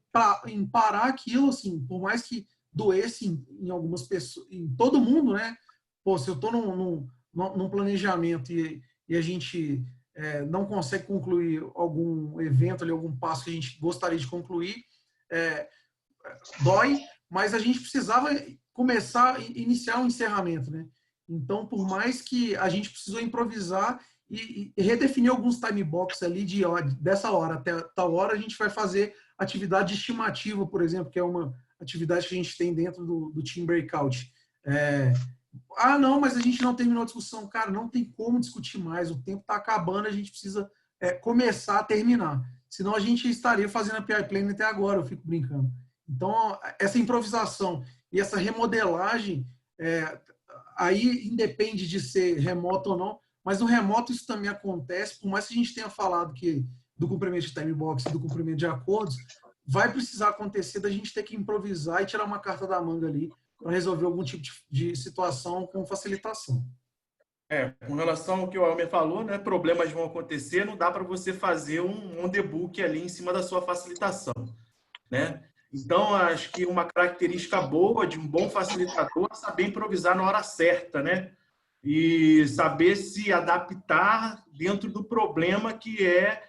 parar aquilo, assim, por mais que doesse em algumas pessoas, em todo mundo, né? Pô, se eu estou num planejamento e a gente não consegue concluir algum evento, ali, algum passo que a gente gostaria de concluir, dói, mas a gente precisava iniciar um encerramento, né? Então, por mais que a gente precisou improvisar e redefinir alguns time box ali dessa hora até tal hora, a gente vai fazer atividade estimativa, por exemplo, que é uma atividade que a gente tem dentro do Team Breakout. Não, mas a gente não terminou a discussão. Cara, não tem como discutir mais, o tempo está acabando, a gente precisa começar a terminar. Senão a gente estaria fazendo a PI Planning até agora, eu fico brincando. Então, essa improvisação e essa remodelagem, aí independe de ser remoto ou não, mas no remoto isso também acontece, por mais que a gente tenha falado que do cumprimento de time box e do cumprimento de acordos, vai precisar acontecer da gente ter que improvisar e tirar uma carta da manga ali para resolver algum tipo de situação com facilitação. Com relação ao que o Elmer falou, né, problemas vão acontecer, não dá para você fazer um on-the-book ali em cima da sua facilitação, né? Então, acho que uma característica boa de um bom facilitador é saber improvisar na hora certa, né? E saber se adaptar dentro do problema que é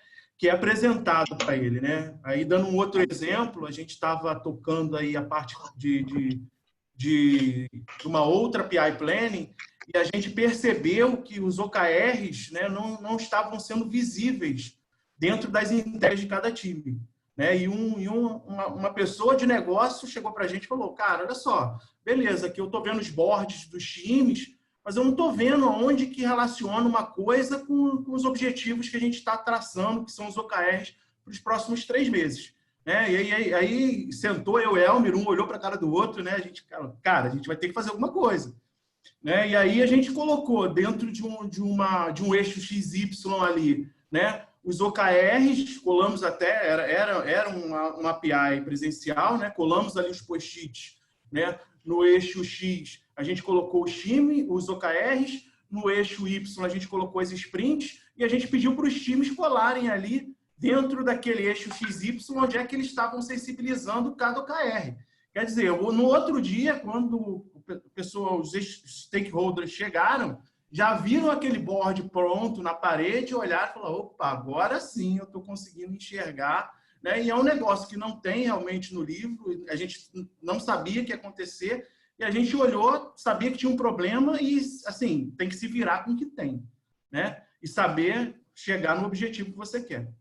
apresentado para ele, né? Aí, dando um outro exemplo, a gente estava tocando aí a parte de uma outra PI Planning e a gente percebeu que os OKRs, né, não estavam sendo visíveis dentro das entregas de cada time, né? E uma pessoa de negócio chegou para a gente e falou, cara, olha só, beleza, aqui eu estou vendo os boards dos times, mas eu não estou vendo onde que relaciona uma coisa com os objetivos que a gente está traçando, que são os OKRs para os próximos 3 meses. Né? E aí sentou eu e o Elmer, um olhou para a cara do outro, né? A gente, cara, a gente vai ter que fazer alguma coisa. Né? E aí a gente colocou dentro de um eixo XY ali, né? Os OKRs, colamos até, era uma API presencial, né? Colamos ali os post-its, né? No eixo X, a gente colocou o time, os OKRs, no eixo Y, a gente colocou as sprints, e a gente pediu para os times colarem ali dentro daquele eixo XY, onde é que eles estavam sensibilizando cada OKR. Quer dizer, no outro dia, quando os stakeholders chegaram, já viram aquele board pronto na parede, olharam e falaram, opa, agora sim eu estou conseguindo enxergar. Né? E é um negócio que não tem realmente no livro, a gente não sabia o que ia acontecer, e a gente olhou, sabia que tinha um problema e, assim, tem que se virar com o que tem. Né? E saber chegar no objetivo que você quer.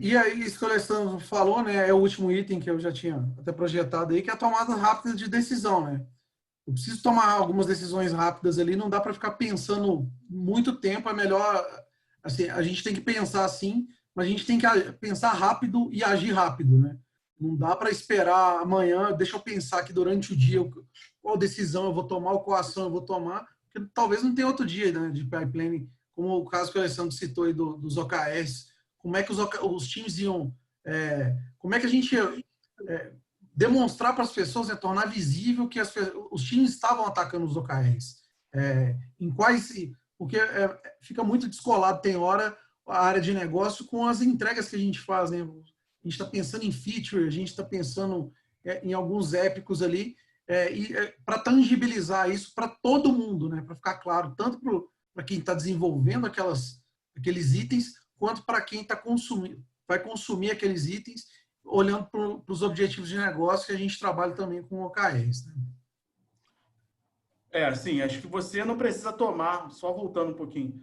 E aí, isso que o Alessandro falou, né, é o último item que eu já tinha até projetado aí, que é a tomada rápida de decisão, né? Eu preciso tomar algumas decisões rápidas ali, não dá para ficar pensando muito tempo, é melhor, assim, a gente tem que pensar assim, mas a gente tem que pensar rápido e agir rápido, né? Não dá para esperar amanhã, deixa eu pensar que durante o dia qual decisão eu vou tomar, qual ação eu vou tomar, porque talvez não tenha outro dia, né, de PI Planning, como o caso que o Alessandro citou aí dos OKRs. Como é que os times iam... como é que a gente ia demonstrar para as pessoas, né, tornar visível que os times estavam atacando os OKRs? Em quais... Porque fica muito descolado, tem hora, a área de negócio com as entregas que a gente faz. Né? A gente está pensando em feature, a gente está pensando em alguns épicos ali, para tangibilizar isso para todo mundo, né? Para ficar claro, tanto para quem está desenvolvendo aqueles itens, quanto para quem vai consumir aqueles itens, olhando para os objetivos de negócio, que a gente trabalha também com OKRs. Né? Sim, acho que você não precisa tomar, só voltando um pouquinho,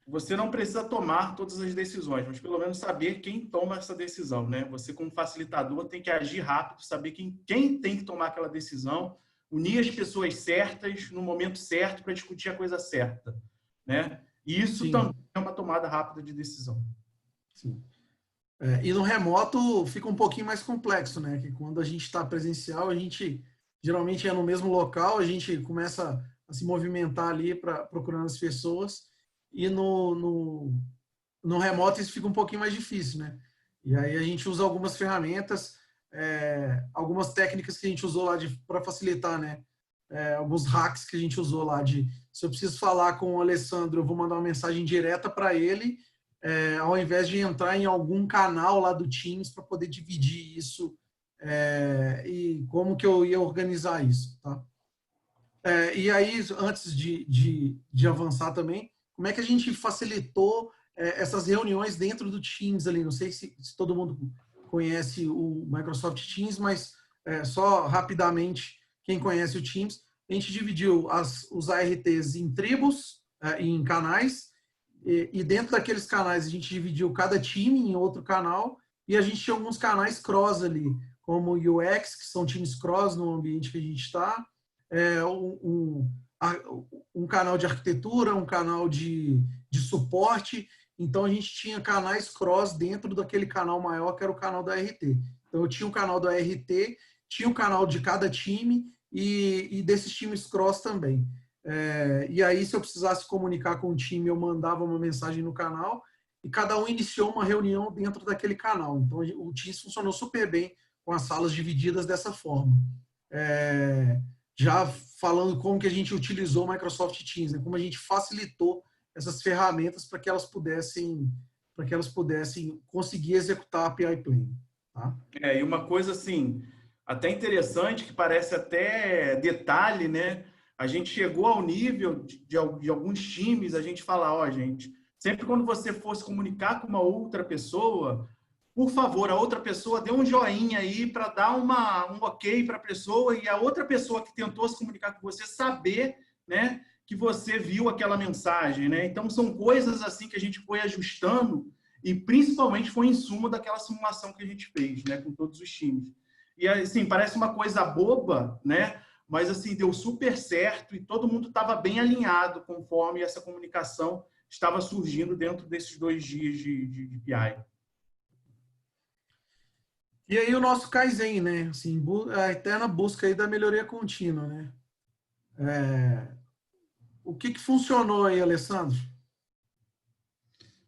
você não precisa tomar todas as decisões, mas pelo menos saber quem toma essa decisão. Né? Você, como facilitador, tem que agir rápido, saber quem tem que tomar aquela decisão, unir as pessoas certas no momento certo para discutir a coisa certa. Né? E isso Sim. também é uma tomada rápida de decisão. Sim. E no remoto fica um pouquinho mais complexo, né? Que quando a gente está presencial, a gente geralmente é no mesmo local, a gente começa a se movimentar ali procurando as pessoas, e no remoto isso fica um pouquinho mais difícil, né? E aí a gente usa algumas ferramentas, algumas técnicas que a gente usou lá para facilitar, né? alguns hacks que a gente usou lá de se eu preciso falar com o Alessandro, eu vou mandar uma mensagem direta para ele, ao invés de entrar em algum canal lá do Teams para poder dividir isso e como que eu ia organizar isso, tá? E aí, antes de avançar também, como é que a gente facilitou essas reuniões dentro do Teams ali? Não sei se todo mundo conhece o Microsoft Teams, mas só rapidamente, quem conhece o Teams, a gente dividiu os ARTs em tribos, em canais, e dentro daqueles canais a gente dividiu cada time em outro canal, e a gente tinha alguns canais cross ali, como UX, que são times cross no ambiente que a gente está, um canal de arquitetura, um canal de suporte. Então, a gente tinha canais cross dentro daquele canal maior, que era o canal da ART. Então, eu tinha o canal da ART, tinha o canal de cada time e desses times cross também. E aí, se eu precisasse comunicar com o time, eu mandava uma mensagem no canal e cada um iniciou uma reunião dentro daquele canal. Então, o Teams funcionou super bem com as salas divididas dessa forma. Já falando como que a gente utilizou o Microsoft Teams, né? Como a gente facilitou essas ferramentas para que elas pudessem conseguir executar a API Plane. Tá? E uma coisa assim, até interessante, que parece até detalhe, né? A gente chegou ao nível de alguns times, a gente fala, ó, gente, sempre quando você fosse comunicar com uma outra pessoa, por favor, a outra pessoa dê um joinha aí para dar um ok para a pessoa e a outra pessoa que tentou se comunicar com você saber, né, que você viu aquela mensagem, né? Então, são coisas assim que a gente foi ajustando e principalmente foi em suma daquela simulação que a gente fez, né, com todos os times. E assim, parece uma coisa boba, né? Mas assim, deu super certo e todo mundo estava bem alinhado conforme essa comunicação estava surgindo dentro desses 2 dias de PI. E aí o nosso Kaizen, né? Assim, a eterna busca aí da melhoria contínua, né? O que funcionou aí, Alessandro?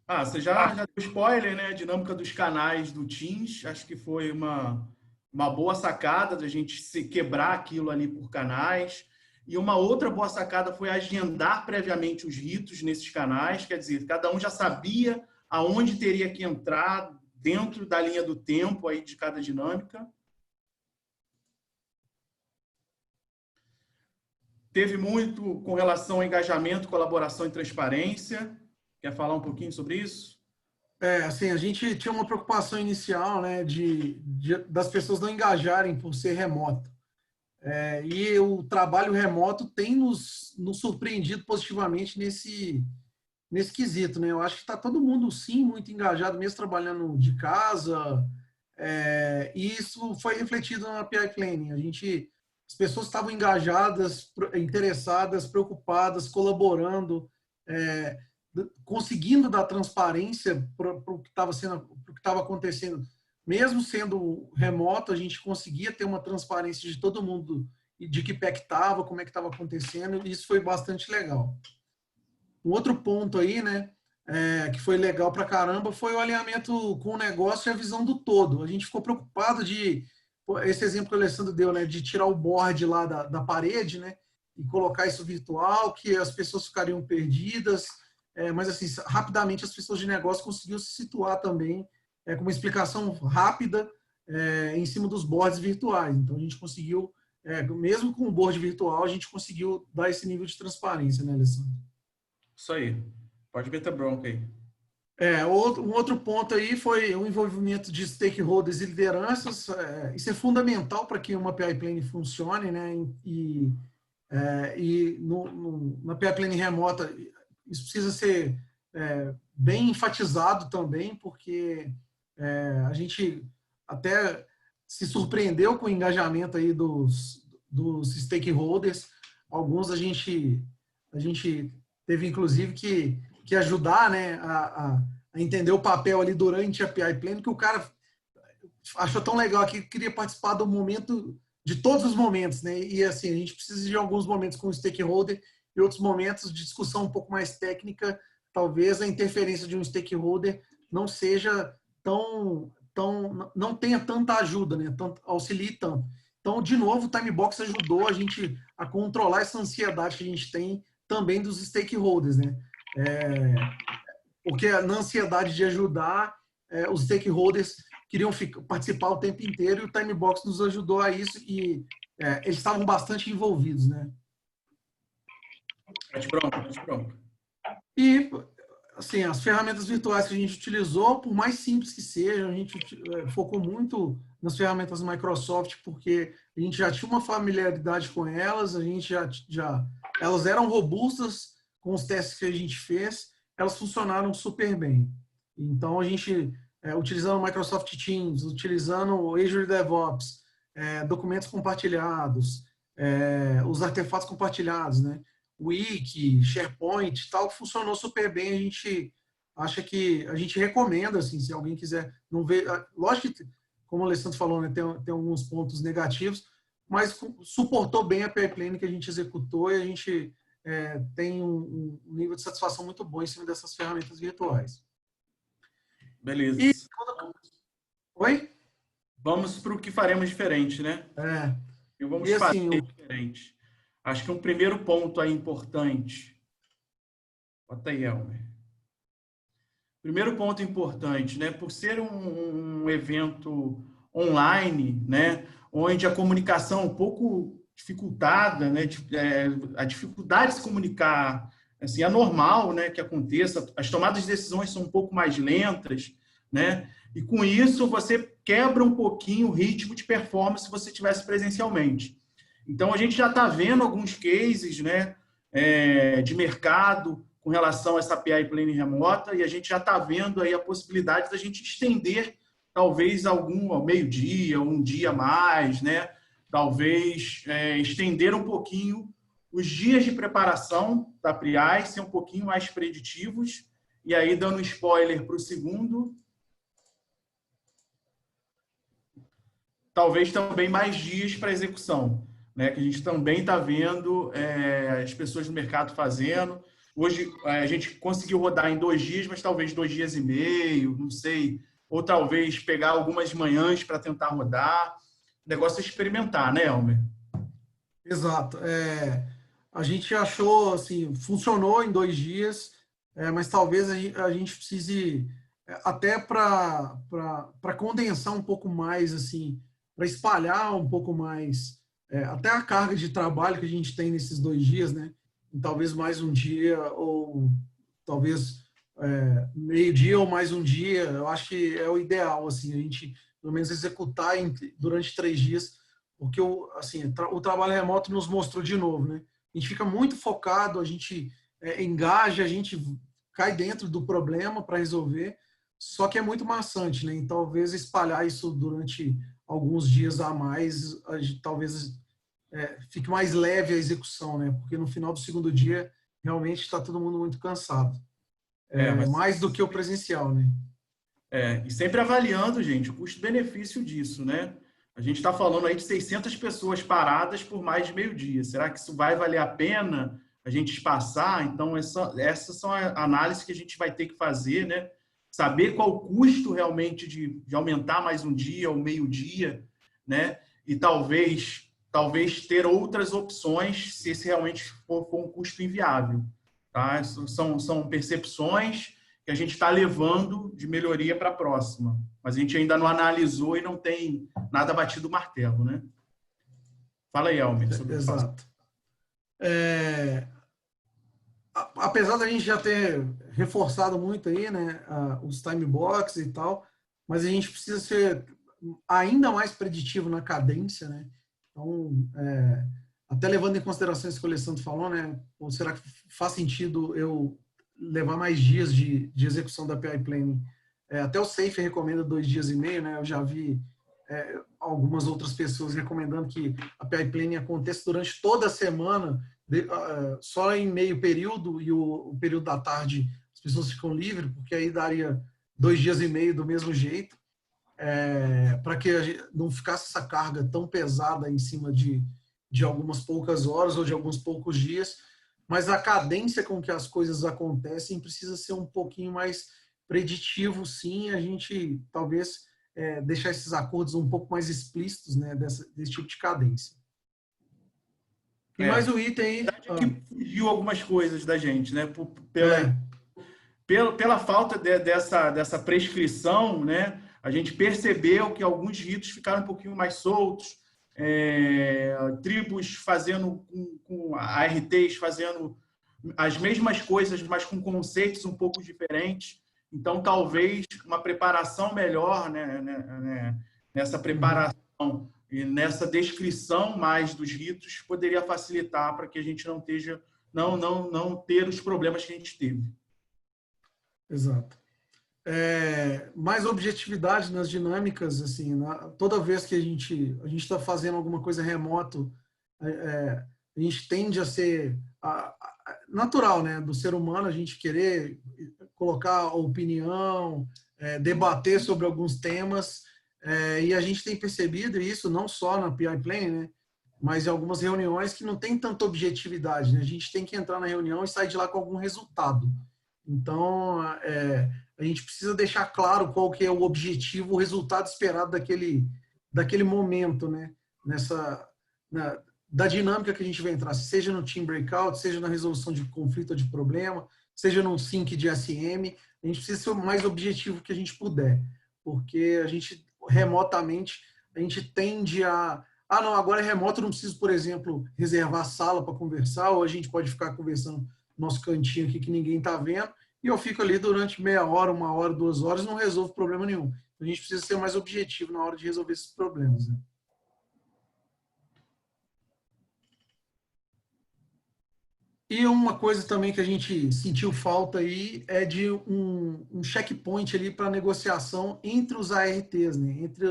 Você já deu spoiler, né? A dinâmica dos canais do Teams. Acho que foi uma boa sacada da gente se quebrar aquilo ali por canais. E uma outra boa sacada foi agendar previamente os ritos nesses canais. Quer dizer, cada um já sabia aonde teria que entrar dentro da linha do tempo aí de cada dinâmica. Teve muito com relação ao engajamento, colaboração e transparência. Quer falar um pouquinho sobre isso? Assim, a gente tinha uma preocupação inicial, né, das pessoas não engajarem por ser remoto. E o trabalho remoto tem nos surpreendido positivamente nesse quesito, né? Eu acho que está todo mundo, sim, muito engajado, mesmo trabalhando de casa, e isso foi refletido na API Planning. As pessoas estavam engajadas, interessadas, preocupadas, colaborando, conseguindo dar transparência para o que estava acontecendo. Mesmo sendo remoto, a gente conseguia ter uma transparência de todo mundo, de que pé que estava, como é que estava acontecendo, e isso foi bastante legal. Um outro ponto aí, né, que foi legal pra caramba, foi o alinhamento com o negócio e a visão do todo. A gente ficou preocupado esse exemplo que o Alessandro deu, né, de tirar o board lá da parede, né, e colocar isso virtual, que as pessoas ficariam perdidas, mas assim, rapidamente as pessoas de negócio conseguiram se situar também, com uma explicação rápida em cima dos boards virtuais. Então a gente conseguiu, mesmo com o board virtual, a gente conseguiu dar esse nível de transparência, né, Alessandro? Isso aí. Pode meter bronca aí. Um outro ponto aí foi o envolvimento de stakeholders e lideranças. Isso é fundamental para que uma PI Planning funcione, né? Na PI Planning remota, isso precisa ser bem enfatizado também, porque a gente até se surpreendeu com o engajamento aí dos stakeholders. Alguns a gente teve, inclusive, que ajudar, né, a entender o papel ali durante a PI Planning, que o cara achou tão legal que queria participar do momento, de todos os momentos, né? E assim, a gente precisa de alguns momentos com o stakeholder e outros momentos de discussão um pouco mais técnica. Talvez a interferência de um stakeholder não seja não tenha tanta ajuda, né? Auxilie tanto. Então, de novo, o Timebox ajudou a gente a controlar essa ansiedade que a gente tem também dos stakeholders, né? Porque na ansiedade de ajudar, os stakeholders queriam participar o tempo inteiro e o Timebox nos ajudou a isso e eles estavam bastante envolvidos, né? Pronto. E, assim, as ferramentas virtuais que a gente utilizou, por mais simples que sejam, a gente focou muito nas ferramentas Microsoft, porque a gente já tinha uma familiaridade com elas, a gente elas eram robustas com os testes que a gente fez, elas funcionaram super bem. Então, a gente, utilizando o Microsoft Teams, utilizando o Azure DevOps, documentos compartilhados, os artefatos compartilhados, né? Wiki, SharePoint e tal, funcionou super bem. A gente acha que a gente recomenda, assim, se alguém quiser não ver. Lógico que, como o Alessandro falou, né, tem alguns pontos negativos, mas suportou bem a pipeline que a gente executou e a gente tem um nível de satisfação muito bom em cima dessas ferramentas virtuais. Beleza. Oi? Vamos para o que faremos diferente, né? E vamos fazer diferente. Acho que um primeiro ponto aí importante. Bota aí, Elmer. Primeiro ponto importante, né? Por ser um evento online, né? Onde a comunicação é um pouco dificultada, né? A dificuldade de se comunicar, assim, é normal, né? Que aconteça. As tomadas de decisões são um pouco mais lentas, né? E com isso você quebra um pouquinho o ritmo de performance se você tivesse presencialmente. Então, a gente já está vendo alguns cases, né, de mercado com relação a essa pipeline remota e a gente já está vendo aí a possibilidade da gente estender talvez ao meio-dia, um dia a mais, né? Talvez estender um pouquinho os dias de preparação da PRIAI, ser um pouquinho mais preditivos. E aí, dando um spoiler para o segundo, talvez também mais dias para execução, né, que a gente também está vendo as pessoas no mercado fazendo. Hoje, a gente conseguiu rodar em 2 dias, mas talvez 2 dias e meio, não sei. Ou talvez pegar algumas manhãs para tentar rodar. O negócio é experimentar, né, Elmer? Exato. A gente achou, assim, funcionou em 2 dias, mas talvez a gente precise, até para condensar um pouco mais, assim, para espalhar um pouco mais até a carga de trabalho que a gente tem nesses 2 dias, né? E talvez mais um dia, ou talvez meio-dia ou mais um dia, eu acho que é o ideal, assim, a gente pelo menos executar durante 3 dias, porque o trabalho remoto nos mostrou de novo, né? A gente fica muito focado, a gente engaja, a gente cai dentro do problema para resolver, só que é muito maçante, né? Então, talvez espalhar isso durante alguns dias a mais, talvez fique mais leve a execução, né? Porque no final do segundo dia, realmente está todo mundo muito cansado. Mais do que o presencial, né? E sempre avaliando, gente, o custo-benefício disso, né? A gente está falando aí de 600 pessoas paradas por mais de meio-dia. Será que isso vai valer a pena a gente espaçar? Então, essas são as análises que a gente vai ter que fazer, né? Saber qual o custo realmente de aumentar mais um dia ou meio-dia, né? E talvez ter outras opções se esse realmente for um custo inviável. Tá? São percepções que a gente está levando de melhoria para a próxima. Mas a gente ainda não analisou e não tem nada batido o martelo, né? Fala aí, Elmer. Exato. Apesar da gente já ter reforçado muito aí, né, os time box e tal, mas a gente precisa ser ainda mais preditivo na cadência, né? Então, até levando em consideração isso que o Alessandro falou, né? Ou será que faz sentido eu levar mais dias de execução da pipeline? Até o Safe recomenda 2 dias e meio, né? Eu já vi algumas outras pessoas recomendando que a pipeline aconteça durante toda a semana, só em meio período, e o período da tarde as pessoas ficam livres, porque aí daria 2 dias e meio do mesmo jeito, para que não ficasse essa carga tão pesada em cima de algumas poucas horas ou de alguns poucos dias, mas a cadência com que as coisas acontecem precisa ser um pouquinho mais preditivo, sim. A gente talvez deixar esses acordos um pouco mais explícitos, né, desse tipo de cadência. E mais um item aí. Que fugiu algumas coisas da gente, né? É. Pela falta dessa prescrição, né? A gente percebeu que alguns ritos ficaram um pouquinho mais soltos, tribos fazendo com ARTs fazendo as mesmas coisas, mas com conceitos um pouco diferentes. Então, talvez uma preparação melhor, né, nessa preparação e nessa descrição mais dos ritos poderia facilitar para que a gente não ter os problemas que a gente teve. Exato. Mais objetividade nas dinâmicas, assim, toda vez que a gente está fazendo alguma coisa remoto, a gente tende a ser natural, né, do ser humano, a gente querer colocar opinião, debater sobre alguns temas, e a gente tem percebido isso não só na PI Planning, né, mas em algumas reuniões que não tem tanta objetividade, né? A gente tem que entrar na reunião e sair de lá com algum resultado. Então, a gente precisa deixar claro qual que é o objetivo, o resultado esperado daquele momento, né? Da dinâmica que a gente vai entrar, seja no Team Breakout, seja na resolução de conflito ou de problema, seja num sync de SM, a gente precisa ser o mais objetivo que a gente puder, porque a gente, remotamente, a gente tende não, agora é remoto, não preciso, por exemplo, reservar sala para conversar, ou a gente pode ficar conversando no nosso cantinho aqui que ninguém está vendo, e eu fico ali durante meia hora, 1 hora, 2 horas, não resolvo problema nenhum. A gente precisa ser mais objetivo na hora de resolver esses problemas, né? E uma coisa também que a gente sentiu falta aí é de um checkpoint ali para negociação entre os ARTs, né? Entre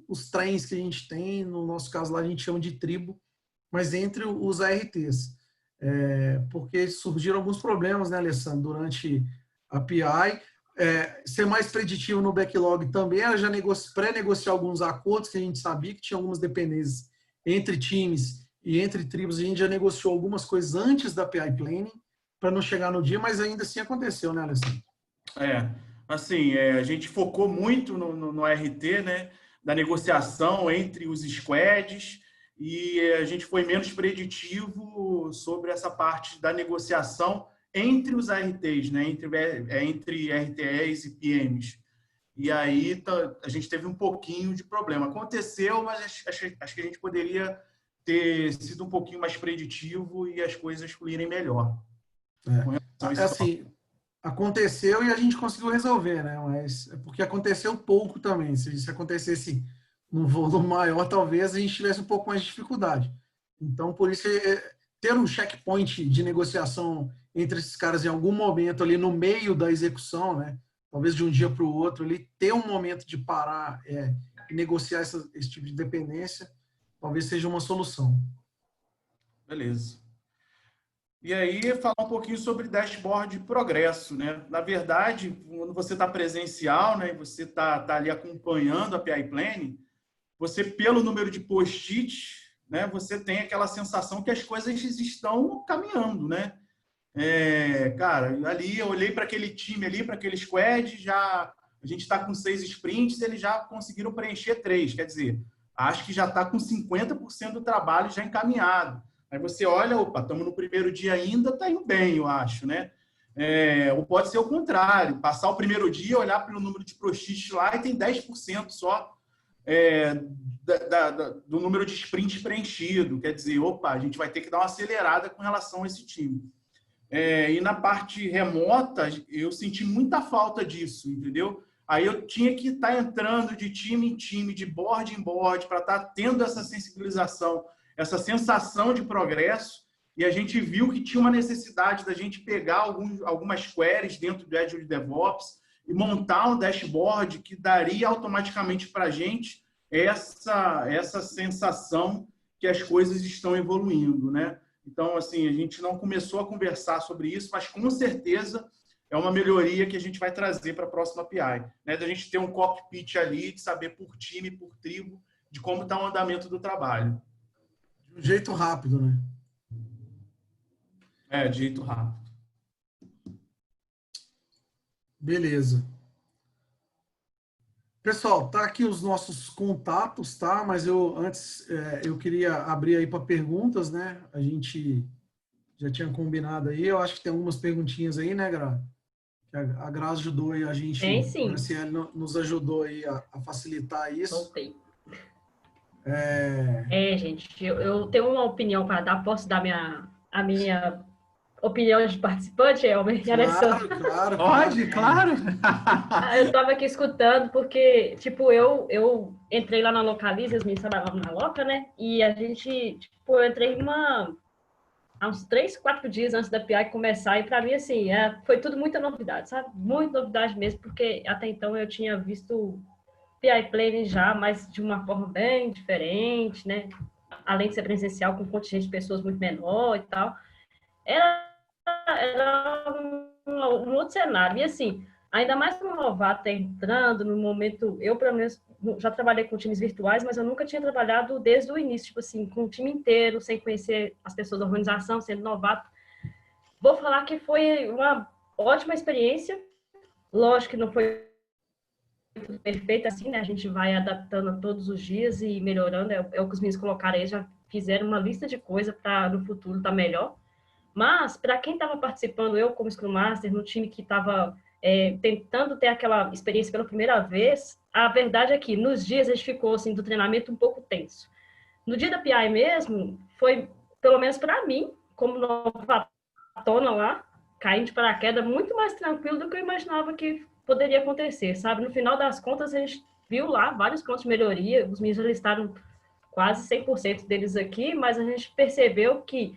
os trens que a gente tem, no nosso caso lá a gente chama de tribo, mas entre os ARTs. Porque surgiram alguns problemas, né, Alessandro, durante a PI. Ser mais preditivo no backlog também era já pré-negociar alguns acordos, que a gente sabia que tinha algumas dependências entre times e entre tribos. A gente já negociou algumas coisas antes da PI Planning, para não chegar no dia, mas ainda assim aconteceu, né, Alessandro? Assim, a gente focou muito no RT, né, da negociação entre os squads, e a gente foi menos preditivo sobre essa parte da negociação entre os ARTs, né, entre RTEs e PMs. E aí a gente teve um pouquinho de problema. Aconteceu, mas acho que a gente poderia ter sido um pouquinho mais preditivo e as coisas fluírem melhor. Assim, aconteceu e a gente conseguiu resolver, né? Mas é porque aconteceu pouco também. Se acontecesse num volume maior, talvez a gente tivesse um pouco mais de dificuldade. Então, por isso, ter um checkpoint de negociação entre esses caras em algum momento ali no meio da execução, né? Talvez de um dia para o outro, ali, ter um momento de parar e negociar esse tipo de dependência, talvez seja uma solução. Beleza. E aí, falar um pouquinho sobre dashboard de progresso, né? Na verdade, quando você está presencial, né, e você está ali acompanhando a PI Planning, você, pelo número de post-its, né, você tem aquela sensação que as coisas estão caminhando, né? Cara, ali eu olhei para aquele time ali, para aquele squad, a gente está com 6 sprints, eles já conseguiram preencher 3, quer dizer, acho que já está com 50% do trabalho já encaminhado. Aí você olha, opa, estamos no primeiro dia ainda, está indo bem, eu acho, né? Ou pode ser o contrário, passar o primeiro dia, olhar pelo número de post-its lá e tem 10% só do número de sprints preenchido. Quer dizer, opa, a gente vai ter que dar uma acelerada com relação a esse time. E na parte remota, eu senti muita falta disso, entendeu? Aí eu tinha que estar entrando de time em time, de board em board, para estar tendo essa sensibilização, essa sensação de progresso, e a gente viu que tinha uma necessidade da gente pegar algumas queries dentro do Azure DevOps e montar um dashboard que daria automaticamente para a gente essa sensação que as coisas estão evoluindo, né? Então, assim, a gente não começou a conversar sobre isso, mas com certeza é uma melhoria que a gente vai trazer para a próxima PI, né? Da gente ter um cockpit ali, de saber por time, por tribo, de como está o andamento do trabalho. De um jeito rápido, né? De jeito rápido. Beleza. Pessoal, tá aqui os nossos contatos, tá? Mas eu queria abrir aí para perguntas, né? A gente já tinha combinado aí. Eu acho que tem algumas perguntinhas aí, né, Gra? Que a Gra ajudou aí a gente, Tem a sim. Graciele nos ajudou aí a facilitar isso. Voltei. Gente, eu tenho uma opinião para dar. Posso dar a minha opinião de participante, Elmer e Alessandro? Claro. Pode, claro. Eu estava aqui escutando porque, tipo, eu entrei lá na Localiza, as meninas trabalhavam na Loca, né? E a gente, tipo, eu entrei há uns 3, 4 dias antes da PI começar, e para mim, assim, foi tudo muita novidade, sabe? Muita novidade mesmo, porque até então eu tinha visto PI Planning já, mas de uma forma bem diferente, né? Além de ser presencial, com um contingente de pessoas muito menor e tal. Era um outro cenário. E assim, ainda mais para um novato entrando no momento, eu pelo menos já trabalhei com times virtuais, mas eu nunca tinha trabalhado desde o início, tipo assim, com o time inteiro, sem conhecer as pessoas da organização, sendo novato. Vou falar que foi uma ótima experiência. Lógico que não foi tudo perfeito assim, né? A gente vai adaptando todos os dias e melhorando. É o que os meninos colocaram aí, já fizeram uma lista de coisas para no futuro estar melhor. Mas, para quem estava participando, eu como Scrum Master, no time que estava tentando ter aquela experiência pela primeira vez, a verdade é que nos dias a gente ficou assim, do treinamento um pouco tenso. No dia da PI mesmo, foi, pelo menos para mim, como novatona lá, caindo de paraquedas, muito mais tranquilo do que eu imaginava que poderia acontecer, sabe? No final das contas, a gente viu lá vários pontos de melhoria, os meninos já listaram quase 100% deles aqui, mas a gente percebeu que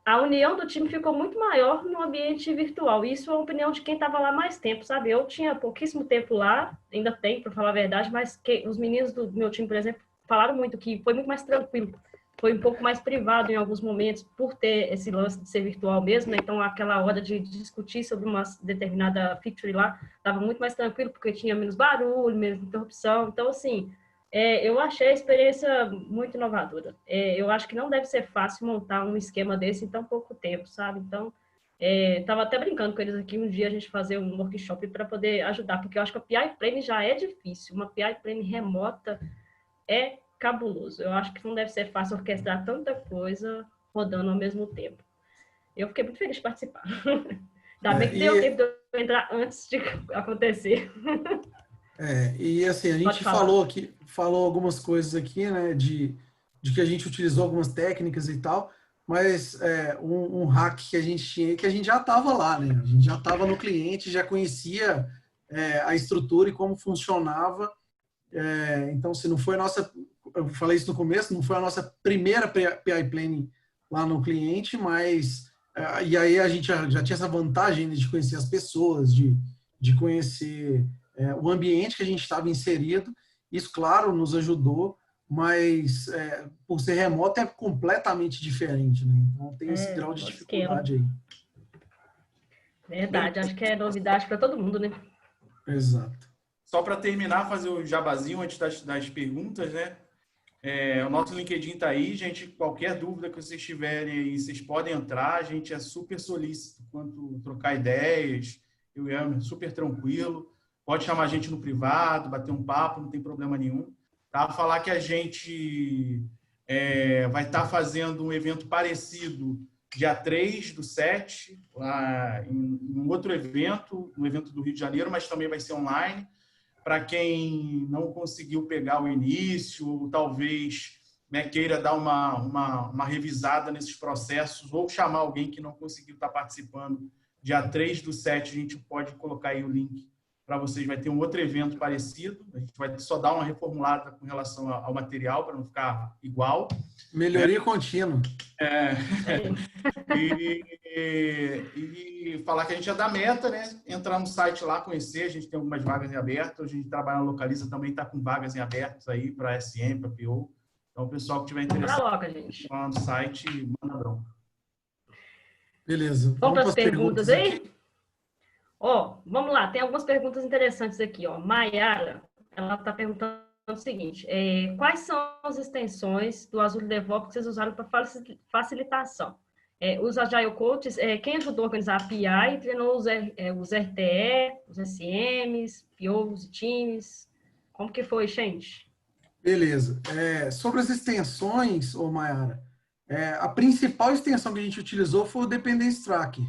a união do time ficou muito maior no ambiente virtual. Isso é a opinião de quem estava lá mais tempo, sabe? Eu tinha pouquíssimo tempo lá, ainda tem, para falar a verdade, mas os meninos do meu time, por exemplo, falaram muito que foi muito mais tranquilo. Foi um pouco mais privado em alguns momentos, por ter esse lance de ser virtual mesmo, né? Então, aquela hora de discutir sobre uma determinada feature lá, estava muito mais tranquilo, porque tinha menos barulho, menos interrupção. Então, assim, eu achei a experiência muito inovadora. Eu acho que não deve ser fácil montar um esquema desse em tão pouco tempo, sabe? Então, estava até brincando com eles aqui um dia a gente fazer um workshop para poder ajudar, porque eu acho que a PI Planning já é difícil. Uma PI Planning remota é cabuloso. Eu acho que não deve ser fácil orquestrar tanta coisa rodando ao mesmo tempo. Eu fiquei muito feliz de participar. Ainda bem que deu tempo de eu entrar antes de acontecer. E assim, a gente falou algumas coisas aqui, né, de que a gente utilizou algumas técnicas e tal, mas um hack que a gente tinha, que a gente já estava lá, né, a gente já estava no cliente, já conhecia a estrutura e como funcionava, então, se não foi a nossa, eu falei isso no começo, não foi a nossa primeira PI Planning lá no cliente, mas, e aí a gente já tinha essa vantagem de conhecer as pessoas, de conhecer o ambiente que a gente estava inserido. Isso, claro, nos ajudou, mas por ser remoto é completamente diferente, né? Então tem esse grau de dificuldade aí. Verdade, acho que é novidade para todo mundo, né? Exato. Só para terminar, fazer o jabazinho antes das perguntas, né? O nosso LinkedIn está aí, gente. Qualquer dúvida que vocês tiverem aí, vocês podem entrar. A gente é super solícito quanto trocar ideias. Eu e Elmer, super tranquilo. Pode chamar a gente no privado, bater um papo, não tem problema nenhum. Tá? Falar que a gente vai estar fazendo um evento parecido dia 3/7, lá em um outro evento, um evento do Rio de Janeiro, mas também vai ser online. Para quem não conseguiu pegar o início, ou talvez queira dar uma revisada nesses processos, ou chamar alguém que não conseguiu estar participando, dia 3/7, a gente pode colocar aí o link para vocês. Vai ter um outro evento parecido, a gente vai só dar uma reformulada com relação ao material, para não ficar igual. Melhoria contínua. E falar que a gente é da Meta, né? Entrar no site lá, conhecer, a gente tem algumas vagas em aberto, a gente trabalha na Localiza, também está com vagas em aberto aí para SM, para PO. Então, o pessoal que tiver interessado lá no site, manda bronca. Beleza. Vamos para as perguntas aí? Vamos lá, tem algumas perguntas interessantes aqui. Maiara, ela está perguntando o seguinte: quais são as extensões do Azure DevOps que vocês usaram para facilitação? Os Agile Coaches, quem ajudou a organizar a PI, treinou os RTE, os SMs, POs e times. Como que foi, gente? Beleza. Sobre as extensões, ô Mayara, a principal extensão que a gente utilizou foi o Dependence Tracker.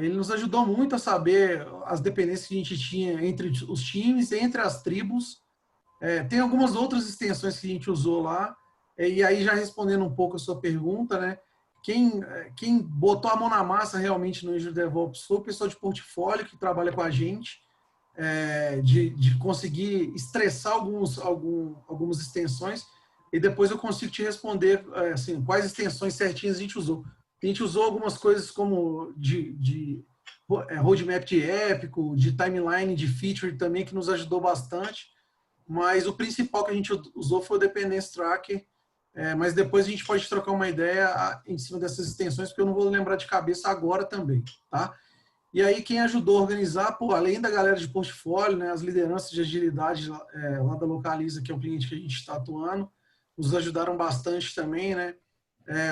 Ele nos ajudou muito a saber as dependências que a gente tinha entre os times, entre as tribos. Tem algumas outras extensões que a gente usou lá, e aí já respondendo um pouco a sua pergunta, né? Quem botou a mão na massa realmente no Azure DevOps foi o pessoal de portfólio que trabalha com a gente, de conseguir estressar algumas extensões, e depois eu consigo te responder assim, quais extensões certinhas a gente usou. A gente usou algumas coisas como de roadmap de épico, de timeline, de feature também, que nos ajudou bastante, mas o principal que a gente usou foi o Dependence Tracker, mas depois a gente pode trocar uma ideia em cima dessas extensões, porque eu não vou lembrar de cabeça agora também, tá? E aí quem ajudou a organizar, além da galera de portfólio, né, as lideranças de agilidade lá da Localiza, que é o cliente que a gente está atuando, nos ajudaram bastante também, né?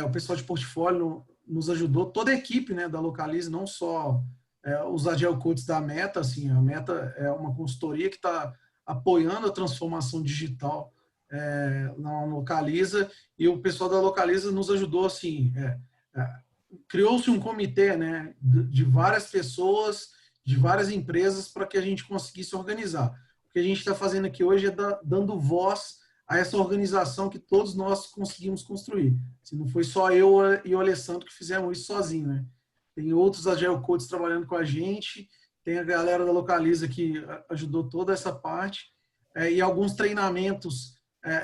O pessoal de portfólio nos ajudou, toda a equipe, né, da Localiza, não só os Agile Coaches da Meta, assim, a Meta é uma consultoria que está apoiando a transformação digital na Localiza, e o pessoal da Localiza nos ajudou, assim, criou-se um comitê, né, de várias pessoas, de várias empresas, para que a gente conseguisse organizar. O que a gente está fazendo aqui hoje é dando voz a essa organização que todos nós conseguimos construir. Se não foi só eu e o Alessandro que fizemos isso sozinho, né? Tem outros Agile Coaches trabalhando com a gente, tem a galera da Localiza que ajudou toda essa parte, e alguns treinamentos,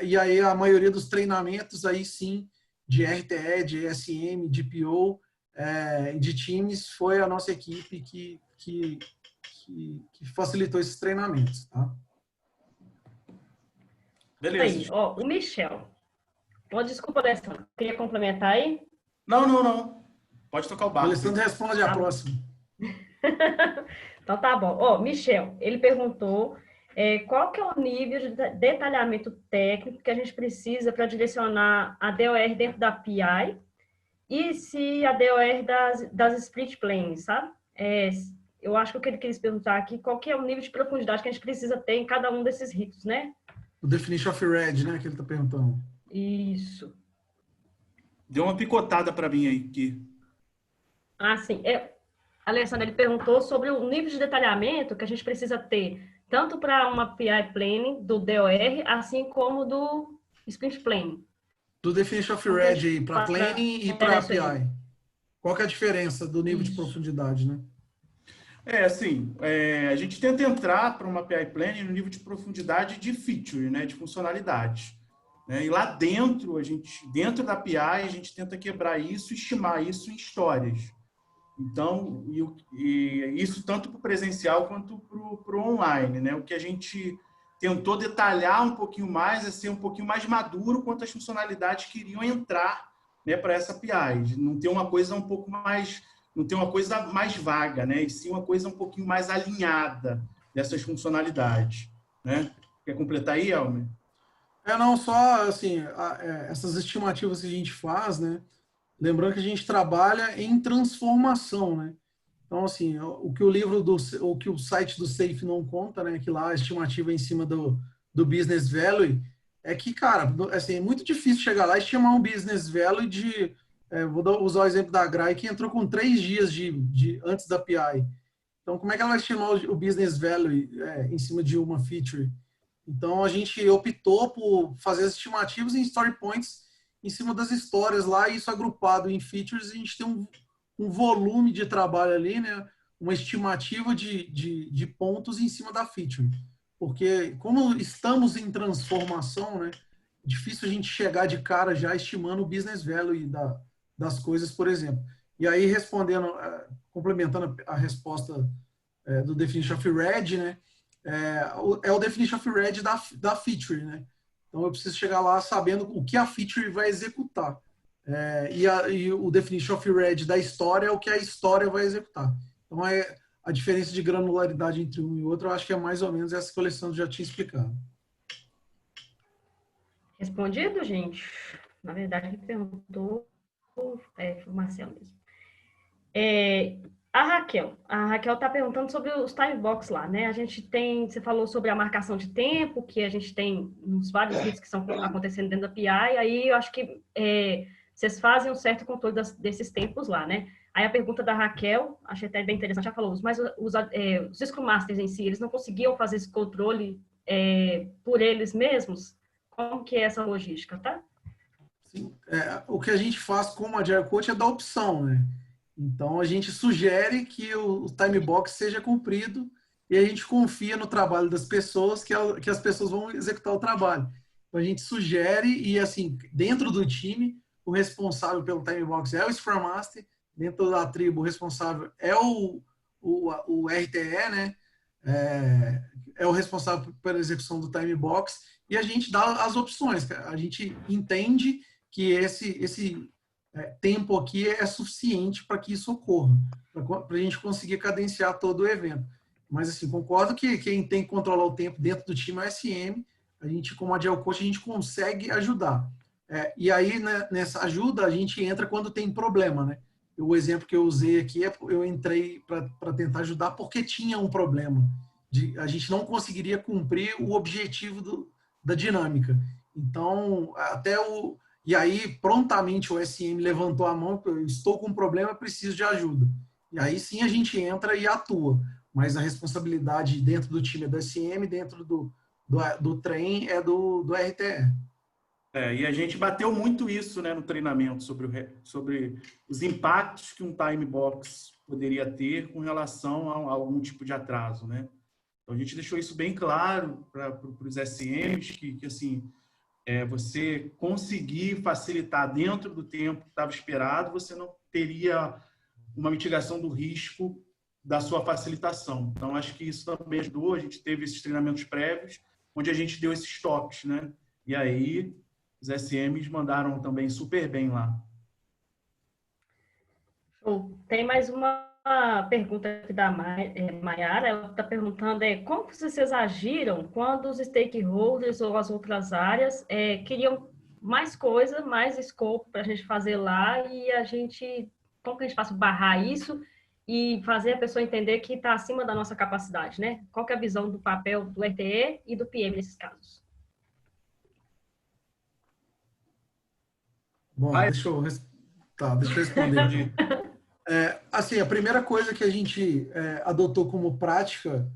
e aí a maioria dos treinamentos aí sim, de RTE, de ESM, de PO, de times, foi a nossa equipe que facilitou esses treinamentos, tá? Beleza. Aí, o Michel. Desculpa, Alessandro. Queria complementar aí? Não. Pode tocar o O barco. Alessandro responde a próxima. Então tá bom. Michel, ele perguntou qual que é o nível de detalhamento técnico que a gente precisa para direcionar a DOR dentro da PI e se a DOR das split planes, sabe? Eu acho que o que ele quis perguntar aqui, qual que é o nível de profundidade que a gente precisa ter em cada um desses ritos, né? O Definition of Red, né, que ele está perguntando. Isso. Deu uma picotada para mim aí. Sim. Alessandro, ele perguntou sobre o nível de detalhamento que a gente precisa ter, tanto para uma PI Planning do DOR, assim como do Sprint Planning. Do Definition of Red aí, para Planning e para PI. Qual que é a diferença do nível de profundidade, né? Assim, a gente tenta entrar para uma PI Planning no nível de profundidade de feature, né, de funcionalidade. Né? E lá dentro, dentro da PI, a gente tenta quebrar isso e estimar isso em histórias. Então, e isso tanto para o presencial quanto para o online. Né? O que a gente tentou detalhar um pouquinho mais é ser um pouquinho mais maduro quanto às funcionalidades que iriam entrar, né, para essa PI. Não ter uma coisa um pouco mais... Não ter uma coisa mais vaga, né? E sim uma coisa um pouquinho mais alinhada dessas funcionalidades. Né? Quer completar aí, Elmer? Não, só assim, essas estimativas que a gente faz, né? Lembrando que a gente trabalha em transformação, né? Então, assim, o que o site do Safe não conta, né? Que lá a estimativa é em cima do Business Value, é que, cara, assim, é muito difícil chegar lá e estimar um Business Value de... vou usar o exemplo da Grai, que entrou com 3 dias antes da PI. Então, como é que ela vai estimar o Business Value em cima de uma feature? Então, a gente optou por fazer as estimativas em story points em cima das histórias lá, e isso agrupado em features, a gente tem um volume de trabalho ali, né? Uma estimativa de pontos em cima da feature. Porque, como estamos em transformação, né? É difícil a gente chegar de cara já estimando o business value das coisas, por exemplo. E aí, respondendo, complementando a resposta do Definition of Red, né? É o Definition of Red da feature, né? Então, eu preciso chegar lá sabendo o que a feature vai executar. E o Definition of Red da história é o que a história vai executar. Então, a diferença de granularidade entre um e outro, eu acho que é mais ou menos essa que o Alessandro já tinha explicado. Respondido, gente? Na verdade, ele perguntou Foi o Marcelo mesmo. A Raquel está perguntando sobre os time box lá, né? A gente tem, você falou sobre a marcação de tempo, que a gente tem nos vários hits que estão acontecendo dentro da PI, aí eu acho que vocês fazem um certo controle desses tempos lá, né? Aí a pergunta da Raquel, achei até bem interessante, já falou, mas os Scrum Masters em si, eles não conseguiam fazer esse controle por eles mesmos? Como que é essa logística, tá? Sim, o que a gente faz como Agile Coach é dar opção, né? Então, a gente sugere que o time box seja cumprido e a gente confia no trabalho das pessoas, que as pessoas vão executar o trabalho. Então, a gente sugere e, assim, dentro do time, o responsável pelo time box é o Scrum Master, dentro da tribo, o responsável é o RTE, né? É o responsável pela execução do time box e a gente dá as opções. A gente entende que esse tempo aqui é suficiente para que isso ocorra, para a gente conseguir cadenciar todo o evento. Mas, assim, concordo que quem tem que controlar o tempo dentro do time é o SM, a gente, como Agile Coach, a gente consegue ajudar. E aí, né, nessa ajuda, a gente entra quando tem problema, né? O exemplo que eu usei aqui, eu entrei para tentar ajudar porque tinha um problema. A gente não conseguiria cumprir o objetivo da dinâmica. Então, e aí, prontamente, o SM levantou a mão, eu estou com um problema, preciso de ajuda. E aí, sim, a gente entra e atua. Mas a responsabilidade dentro do time é do SM, dentro do trem é do RTE. E a gente bateu muito isso, né, no treinamento, sobre os impactos que um time box poderia ter com relação a algum tipo de atraso, né? Então, a gente deixou isso bem claro para os SMs, que assim, você conseguir facilitar dentro do tempo que estava esperado, você não teria uma mitigação do risco da sua facilitação. Então, acho que isso também ajudou. A gente teve esses treinamentos prévios, onde a gente deu esses toques, né? E aí, os SMs mandaram também super bem lá. Tem mais uma pergunta aqui da Mayara. Ela está perguntando como vocês agiram quando os stakeholders ou as outras áreas queriam mais coisa, mais escopo para a gente fazer lá e como que a gente faz para barrar isso e fazer a pessoa entender que está acima da nossa capacidade, né? Qual que é a visão do papel do RTE e do PM nesses casos? Bom, deixa eu responder. Assim, a primeira coisa que a gente adotou como prática,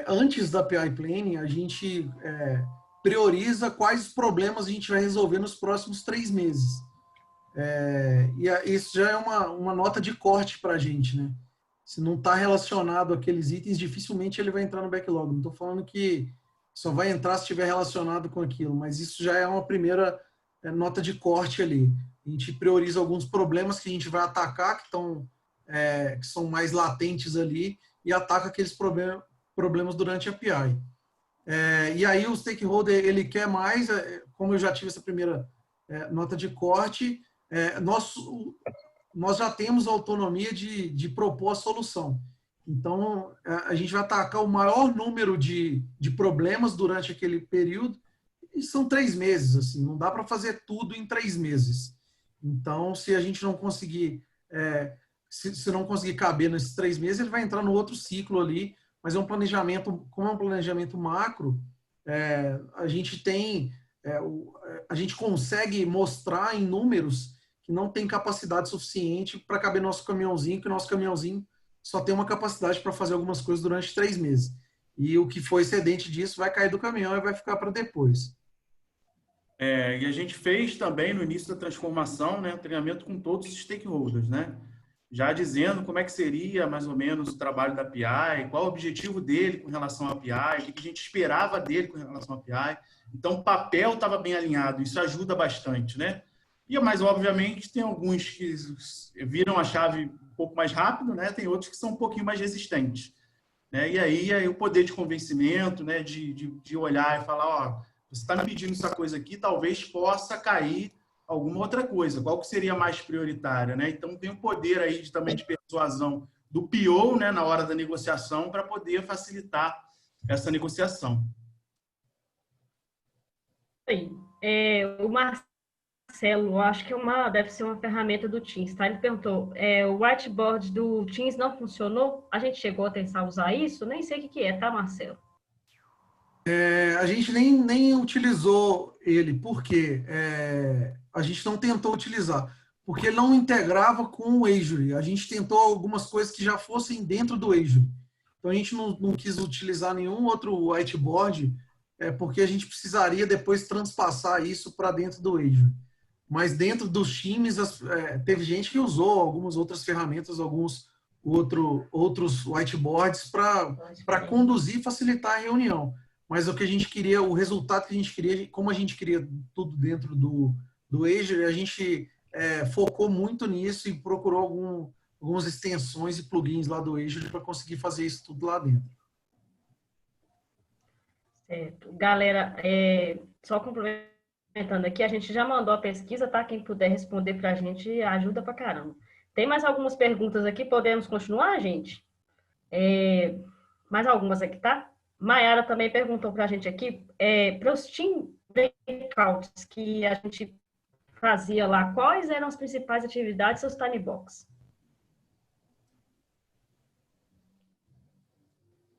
antes da PI Planning, a gente prioriza quais problemas a gente vai resolver nos próximos 3 meses. E isso já é uma nota de corte para a gente, né? Se não está relacionado àqueles itens, dificilmente ele vai entrar no backlog. Não estou falando que só vai entrar se estiver relacionado com aquilo, mas isso já é uma primeira nota de corte ali. A gente prioriza alguns problemas que a gente vai atacar, que são mais latentes ali, e ataca aqueles problemas durante a PI. E aí o stakeholder, ele quer mais, como eu já tive essa primeira nota de corte, nós já temos a autonomia de propor a solução. Então, a gente vai atacar o maior número de problemas durante aquele período, e são 3 meses, assim, não dá para fazer tudo em 3 meses. Então, se a gente não conseguir, se não conseguir caber nesses 3 meses, ele vai entrar no outro ciclo ali, mas é um planejamento, como é um planejamento macro, a gente a gente consegue mostrar em números que não tem capacidade suficiente para caber nosso caminhãozinho, que o nosso caminhãozinho só tem uma capacidade para fazer algumas coisas durante 3 meses. E o que for excedente disso vai cair do caminhão e vai ficar para depois. E a gente fez também, no início da transformação, né, treinamento com todos os stakeholders, né? Já dizendo como é que seria, mais ou menos, o trabalho da PI, qual o objetivo dele com relação à PI, o que a gente esperava dele com relação à PI. Então, o papel estava bem alinhado, isso ajuda bastante, né? Mas, obviamente, tem alguns que viram a chave um pouco mais rápido, né? Tem outros que são um pouquinho mais resistentes, né? E aí o poder de convencimento, né? De olhar e falar, ó, você está me pedindo essa coisa aqui, talvez possa cair alguma outra coisa. Qual que seria mais prioritária, né? Então, tem o poder aí também de persuasão do PO, né? Na hora da negociação, para poder facilitar essa negociação. O Marcelo Marcelo, acho que deve ser uma ferramenta do Teams, tá? Ele perguntou, o whiteboard do Teams não funcionou? A gente chegou a tentar usar isso? Nem sei o que é, tá, Marcelo? A gente nem utilizou ele, por quê? A gente não tentou utilizar, porque ele não integrava com o Azure. A gente tentou algumas coisas que já fossem dentro do Azure. Então, a gente não quis utilizar nenhum outro whiteboard, porque a gente precisaria depois transpassar isso para dentro do Azure. Mas dentro dos times, teve gente que usou algumas outras ferramentas, alguns outros whiteboards para conduzir e facilitar a reunião. Mas o que a gente queria, o resultado que a gente queria, como a gente queria tudo dentro do Azure, a gente focou muito nisso e procurou algumas extensões e plugins lá do Azure para conseguir fazer isso tudo lá dentro. Certo. Galera, só complementando aqui, a gente já mandou a pesquisa, tá? Quem puder responder para a gente ajuda pra caramba. Tem mais algumas perguntas aqui, podemos continuar, gente? Mais algumas aqui, tá? Mayara também perguntou para a gente aqui, para os team breakouts que a gente fazia lá, quais eram as principais atividades e os time box?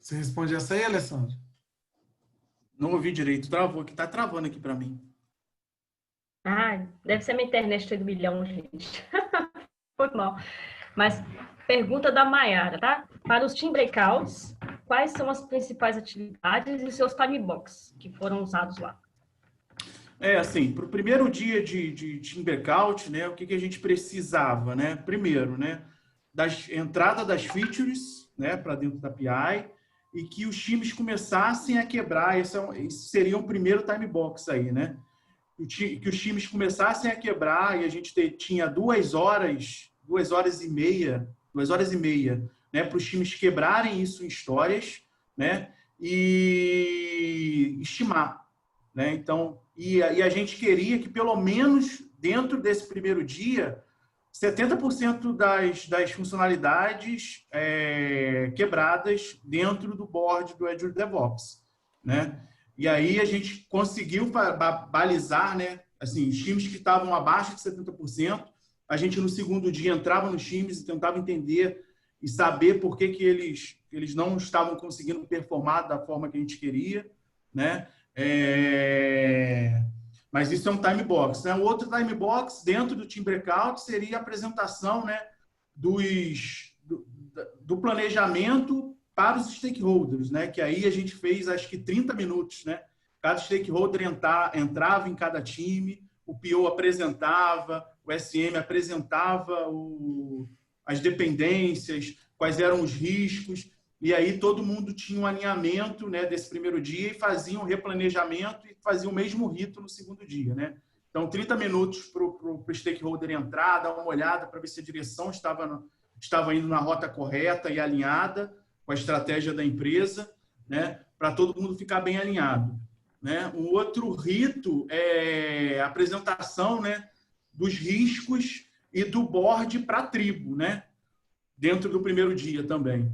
Você responde essa aí, Alessandro? Não ouvi direito, travou aqui, tá travando aqui para mim. Deve ser minha internet do milhão, gente. Foi mal. Mas pergunta da Mayara, tá? Para os team breakouts, quais são as principais atividades e seus time box que foram usados lá? Assim, para o primeiro dia de team breakout, né, o que a gente precisava, né? Primeiro, né, entrada das features, né, para dentro da API, e que os times começassem a quebrar, esse seria o primeiro time box aí, né? Que os times começassem a quebrar, e a gente tinha 2 horas e meia, né, para os times quebrarem isso em histórias, né, e estimar, né? Então, e a gente queria que pelo menos dentro desse primeiro dia 70% das funcionalidades quebradas dentro do board do Azure DevOps, né? E aí a gente conseguiu balizar, né? Assim, os times que estavam abaixo de 70%, a gente no segundo dia entrava nos times e tentava entender e saber por que eles não estavam conseguindo performar da forma que a gente queria, né? Mas isso é um time box, né? O outro time box dentro do Team Breakout seria a apresentação, né, do planejamento para os stakeholders, né? Que aí a gente fez, acho que 30 minutos, né? Cada stakeholder entrava em cada time, o PO apresentava, o SM apresentava as dependências, quais eram os riscos, e aí todo mundo tinha um alinhamento, né, desse primeiro dia e fazia um replanejamento e fazia o mesmo rito no segundo dia, né? Então, 30 minutos para o stakeholder entrar, dar uma olhada para ver se a direção estava indo na rota correta e alinhada com a estratégia da empresa, né, para todo mundo ficar bem alinhado, né? Um outro rito é a apresentação, né, dos riscos e do board para a tribo, né, dentro do primeiro dia também.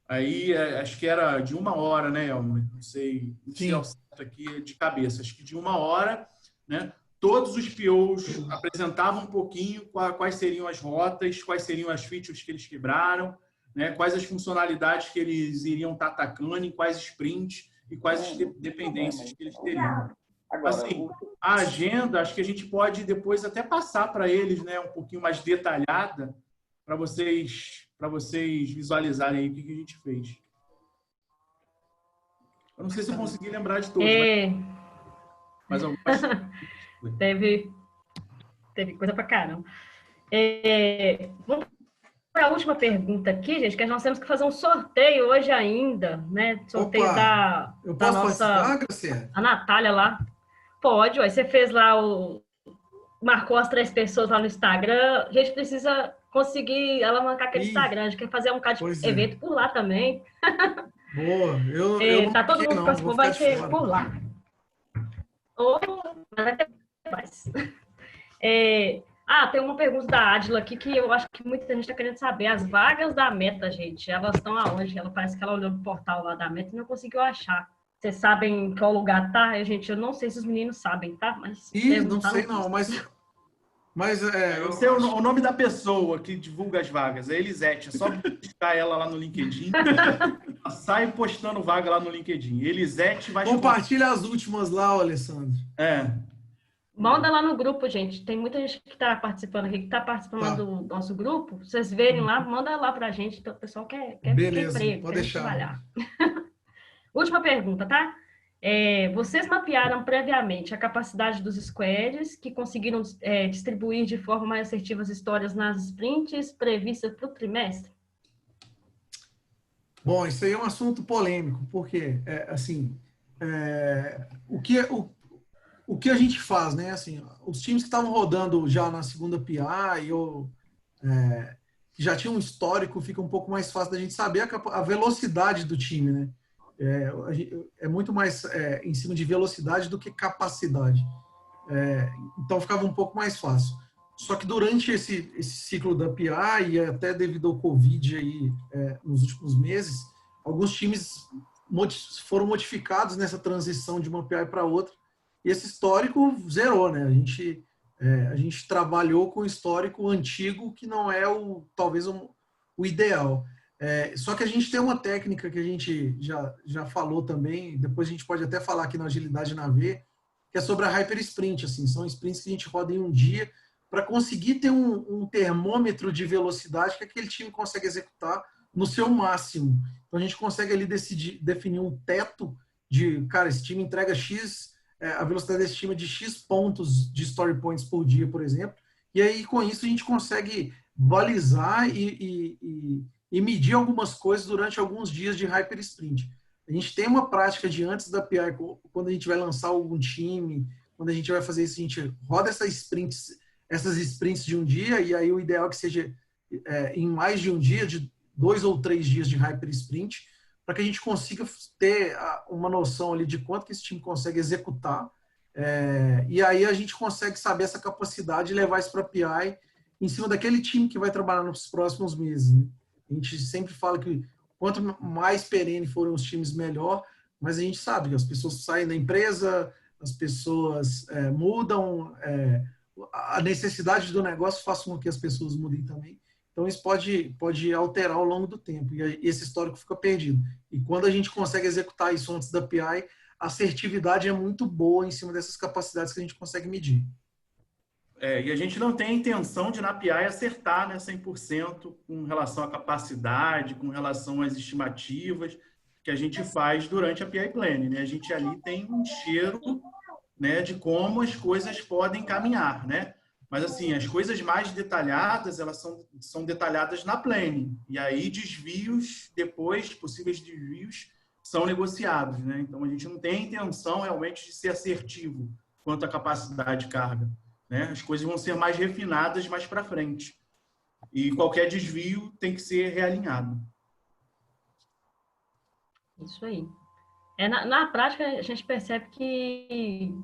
Aí, acho que era de 1 hora, né, Elmer? Não sei ao certo aqui de cabeça. Acho que de 1 hora, né? Todos os POs apresentavam um pouquinho quais seriam as rotas, quais seriam as features que eles quebraram, né? Quais as funcionalidades que eles iriam estar atacando, em quais sprints e quais as dependências que eles teriam. Assim, a agenda, acho que a gente pode depois até passar para eles, né, um pouquinho mais detalhada, para vocês visualizarem aí o que a gente fez. Eu não sei se eu consegui lembrar de todos, mas teve coisa pra caramba. Vamos para a última pergunta aqui, gente, que nós temos que fazer um sorteio hoje ainda, né? Sorteio eu posso participar, Graciela? A Natália lá. Pode, você fez lá marcou as 3 pessoas lá no Instagram, a gente precisa conseguir alavancar aquele Instagram, a gente quer fazer um bocado de evento por lá também. Boa, eu não tá todo mundo que participou vai ser por lá. Mas vai ter mais. Tem uma pergunta da Adila aqui que eu acho que muita gente está querendo saber. As vagas da Meta, gente, elas estão aonde? Ela parece que ela olhou no portal lá da Meta e não conseguiu achar. Vocês sabem qual lugar tá? Eu não sei se os meninos sabem, tá? Mas não sei não, mas Mas Eu sei o nome da pessoa que divulga as vagas, é Elisete. É só buscar ela lá no LinkedIn. Ela sai postando vaga lá no LinkedIn. Elisete vai compartilha as últimas lá, ô, Alessandro. Manda lá no grupo, gente. Tem muita gente que está participando aqui, que está participando lá do nosso grupo. Vocês verem lá, manda lá para a gente. Então, o pessoal quer Beleza, emprego, pode quer deixar. trabalhar. Última pergunta, tá? Vocês mapearam previamente a capacidade dos squads que conseguiram distribuir de forma mais assertiva as histórias nas sprints previstas para o trimestre? Bom, isso aí é um assunto polêmico, porque, o que a gente faz, né? Assim, os times que estavam rodando já na segunda PI ou que já tinham um histórico, fica um pouco mais fácil da gente saber a velocidade do time, né? É muito mais em cima de velocidade do que capacidade. Então ficava um pouco mais fácil. Só que durante esse ciclo da PI e até devido ao Covid aí, nos últimos meses, alguns times foram modificados nessa transição de uma PI para outra. E esse histórico zerou, né? A gente trabalhou com o histórico antigo, que não é talvez o ideal. Só que a gente tem uma técnica que a gente já falou também, depois a gente pode até falar aqui na Agilidade na V, que é sobre a Hyper Sprint. Assim, são sprints que a gente roda em um dia para conseguir ter um termômetro de velocidade que aquele time consegue executar no seu máximo. Então a gente consegue ali definir um teto de, cara, esse time entrega X, a velocidade desse time é de X pontos de story points por dia, por exemplo, e aí com isso a gente consegue balizar e medir algumas coisas durante alguns dias de Hyper Sprint. A gente tem uma prática de antes da PI, quando a gente vai lançar algum time, quando a gente vai fazer isso, a gente roda essas sprints de um dia, e aí o ideal é que seja em mais de um dia, de 2 ou 3 dias de Hyper Sprint, para que a gente consiga ter uma noção ali de quanto que esse time consegue executar, e aí a gente consegue saber essa capacidade e levar isso para a PI em cima daquele time que vai trabalhar nos próximos meses, né? A gente sempre fala que quanto mais perene forem os times, melhor, mas a gente sabe que as pessoas saem da empresa, as pessoas mudam, a necessidade do negócio faz com que as pessoas mudem também. Então, isso pode alterar ao longo do tempo, e esse histórico fica perdido. E quando a gente consegue executar isso antes da PI, a assertividade é muito boa em cima dessas capacidades que a gente consegue medir. E a gente não tem a intenção de, na PI, acertar, né, 100% com relação à capacidade, com relação às estimativas que a gente faz durante a PI Planning, né? A gente ali tem um cheiro, né, de como as coisas podem caminhar, né? Mas, assim, as coisas mais detalhadas, elas são detalhadas na planning. E aí, desvios, depois, possíveis desvios, são negociados, né? Então, a gente não tem a intenção, realmente, de ser assertivo quanto à capacidade de carga, né? As coisas vão ser mais refinadas mais para frente. E qualquer desvio tem que ser realinhado. Isso aí. Na prática, a gente percebe que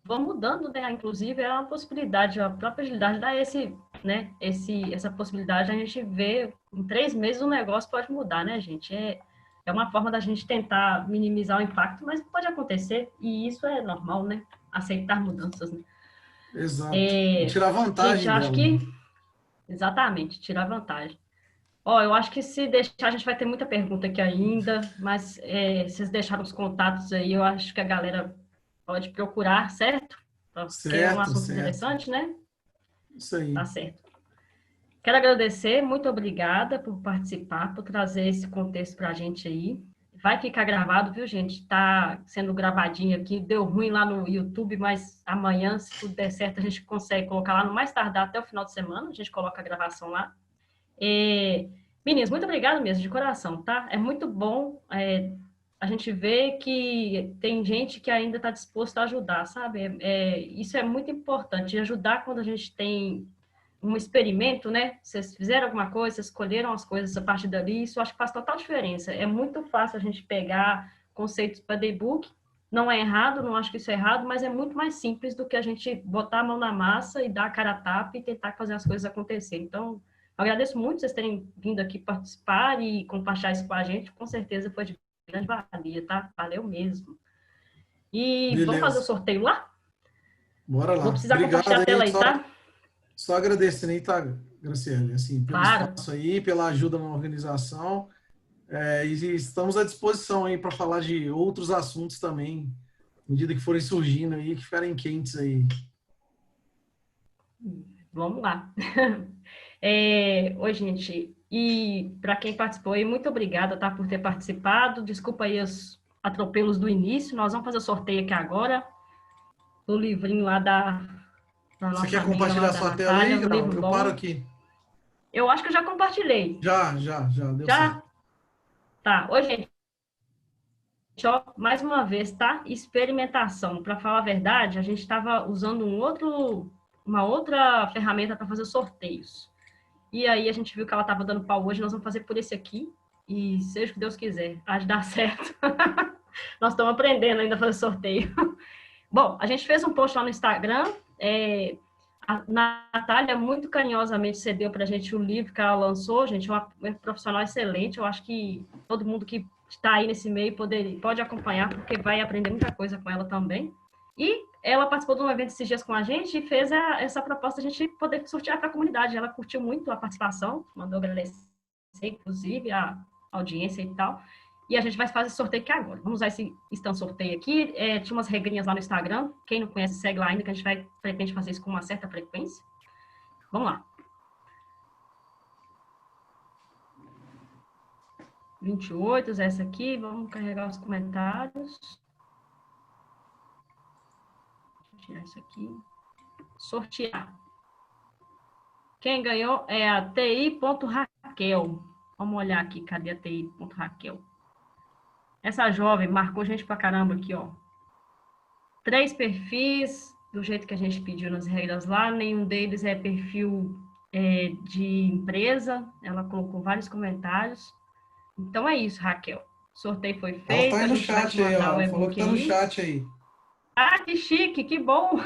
vão mudando, né? Inclusive, é uma possibilidade, a própria agilidade dá essa possibilidade, a gente vê em 3 meses o negócio pode mudar, né, gente? É uma forma da gente tentar minimizar o impacto, mas pode acontecer, e isso é normal, né? Aceitar mudanças, né? Exato. E tirar vantagem gente, acho dela. Exatamente, tirar vantagem. Eu acho que se deixar, a gente vai ter muita pergunta aqui ainda, mas vocês deixaram os contatos aí, eu acho que a galera pode procurar, certo? Porque é um assunto interessante, né? Isso aí. Tá certo. Quero agradecer, muito obrigada por participar, por trazer esse contexto para a gente aí. Vai ficar gravado, viu, gente? Está sendo gravadinho aqui, deu ruim lá no YouTube, mas amanhã, se tudo der certo, a gente consegue colocar lá no mais tardar até o final de semana, a gente coloca a gravação lá. Meninas, muito obrigada mesmo, de coração, tá? É muito bom a gente ver que tem gente que ainda está disposto a ajudar, sabe? Isso é muito importante, ajudar quando a gente tem um experimento, né? Vocês fizeram alguma coisa, vocês escolheram as coisas a partir dali, isso eu acho que faz total diferença. É muito fácil a gente pegar conceitos para debug, não é errado, não acho que isso é errado, mas é muito mais simples do que a gente botar a mão na massa e dar a cara a tapa e tentar fazer as coisas acontecerem. Então, eu agradeço muito vocês terem vindo aqui participar e compartilhar isso com a gente, com certeza foi de grande valia, tá? Valeu mesmo. E beleza. Vamos fazer o sorteio lá? Bora lá. Vou precisar compartilhar a tela aí, tá? Só agradecendo aí, tá, Graciele, assim, pelo Claro. espaço aí, pela ajuda na organização. E estamos à disposição aí para falar de outros assuntos também, à medida que forem surgindo aí, que ficarem quentes aí. Vamos lá. Oi, gente. E para quem participou aí, muito obrigada, tá, por ter participado. Desculpa aí os atropelos do início. Nós vamos fazer o sorteio aqui agora do livrinho lá da Você nossa quer amiga lá compartilhar da sua tela aí, Natália, um Grau? livro Eu paro bom. aqui. Eu acho que eu já compartilhei. Já, deu certo. Já? Tá. Oi, gente. Ó, mais uma vez, tá? Experimentação. Para falar a verdade, a gente estava usando uma outra ferramenta para fazer sorteios. E aí a gente viu que ela estava dando pau hoje, nós vamos fazer por esse aqui. E seja o que Deus quiser, há de dar certo. Nós estamos aprendendo ainda a fazer sorteio. Bom, a gente fez um post lá no Instagram. A Natália muito carinhosamente cedeu para a gente o livro que ela lançou. Gente, uma profissional excelente. Eu acho que todo mundo que está aí nesse meio pode acompanhar, porque vai aprender muita coisa com ela também. E ela participou de um evento esses dias com a gente e fez essa proposta de a gente poder sortear para a comunidade. Ela curtiu muito a participação, mandou agradecer, inclusive, a audiência e tal. E a gente vai fazer sorteio aqui agora. Vamos usar esse instant sorteio aqui. Tinha umas regrinhas lá no Instagram. Quem não conhece, segue lá ainda, que a gente pretende fazer isso com uma certa frequência. Vamos lá. 28, essa aqui. Vamos carregar os comentários. Tirar isso aqui. Sortear. Quem ganhou é a TI.Raquel. Vamos olhar aqui, cadê a TI.Raquel? Essa jovem marcou gente pra caramba aqui, ó. 3 perfis, do jeito que a gente pediu nas regras lá. Nenhum deles é perfil de empresa. Ela colocou vários comentários. Então é isso, Raquel. O sorteio foi feito. Ela tá aí no a gente vai chat te aí, mandar ó. o Ela falou e-book que tá no aí. chat aí. Ah, que chique, que bom!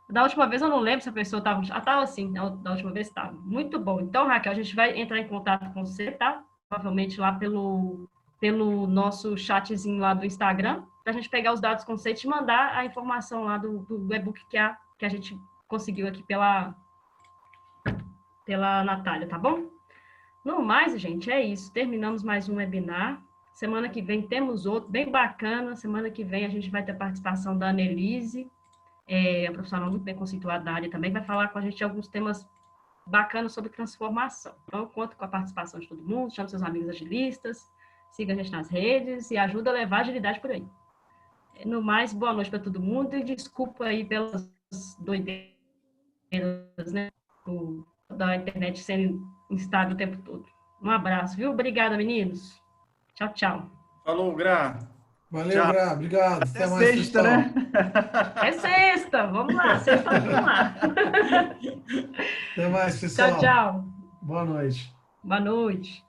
Da última vez eu não lembro se a pessoa estava. Ah, estava sim, da última vez estava. Muito bom. Então, Raquel, a gente vai entrar em contato com você, tá? Provavelmente lá pelo nosso chatzinho lá do Instagram, para a gente pegar os dados com você e te mandar a informação lá do e-book que a gente conseguiu aqui pela Natália, tá bom? No mais, gente, é isso. Terminamos mais um webinar. Semana que vem temos outro bem bacana. Semana que vem a gente vai ter a participação da Annelise, a profissional muito bem conceituada da área também, vai falar com a gente de alguns temas bacanas sobre transformação. Então, eu conto com a participação de todo mundo, chame seus amigos agilistas, siga a gente nas redes e ajuda a levar a agilidade por aí. No mais, boa noite para todo mundo e desculpa aí pelas doideiras, né, da internet sendo instável o tempo todo. Um abraço, viu? Obrigada, meninos. Tchau, tchau. Falou, Gra. Valeu, Tchau. Gra. Obrigado. Até mais, Sexta, pessoal. né? É sexta, vamos lá, sexta, vamos lá. Até mais, pessoal. Tchau, tchau. Boa noite. Boa noite.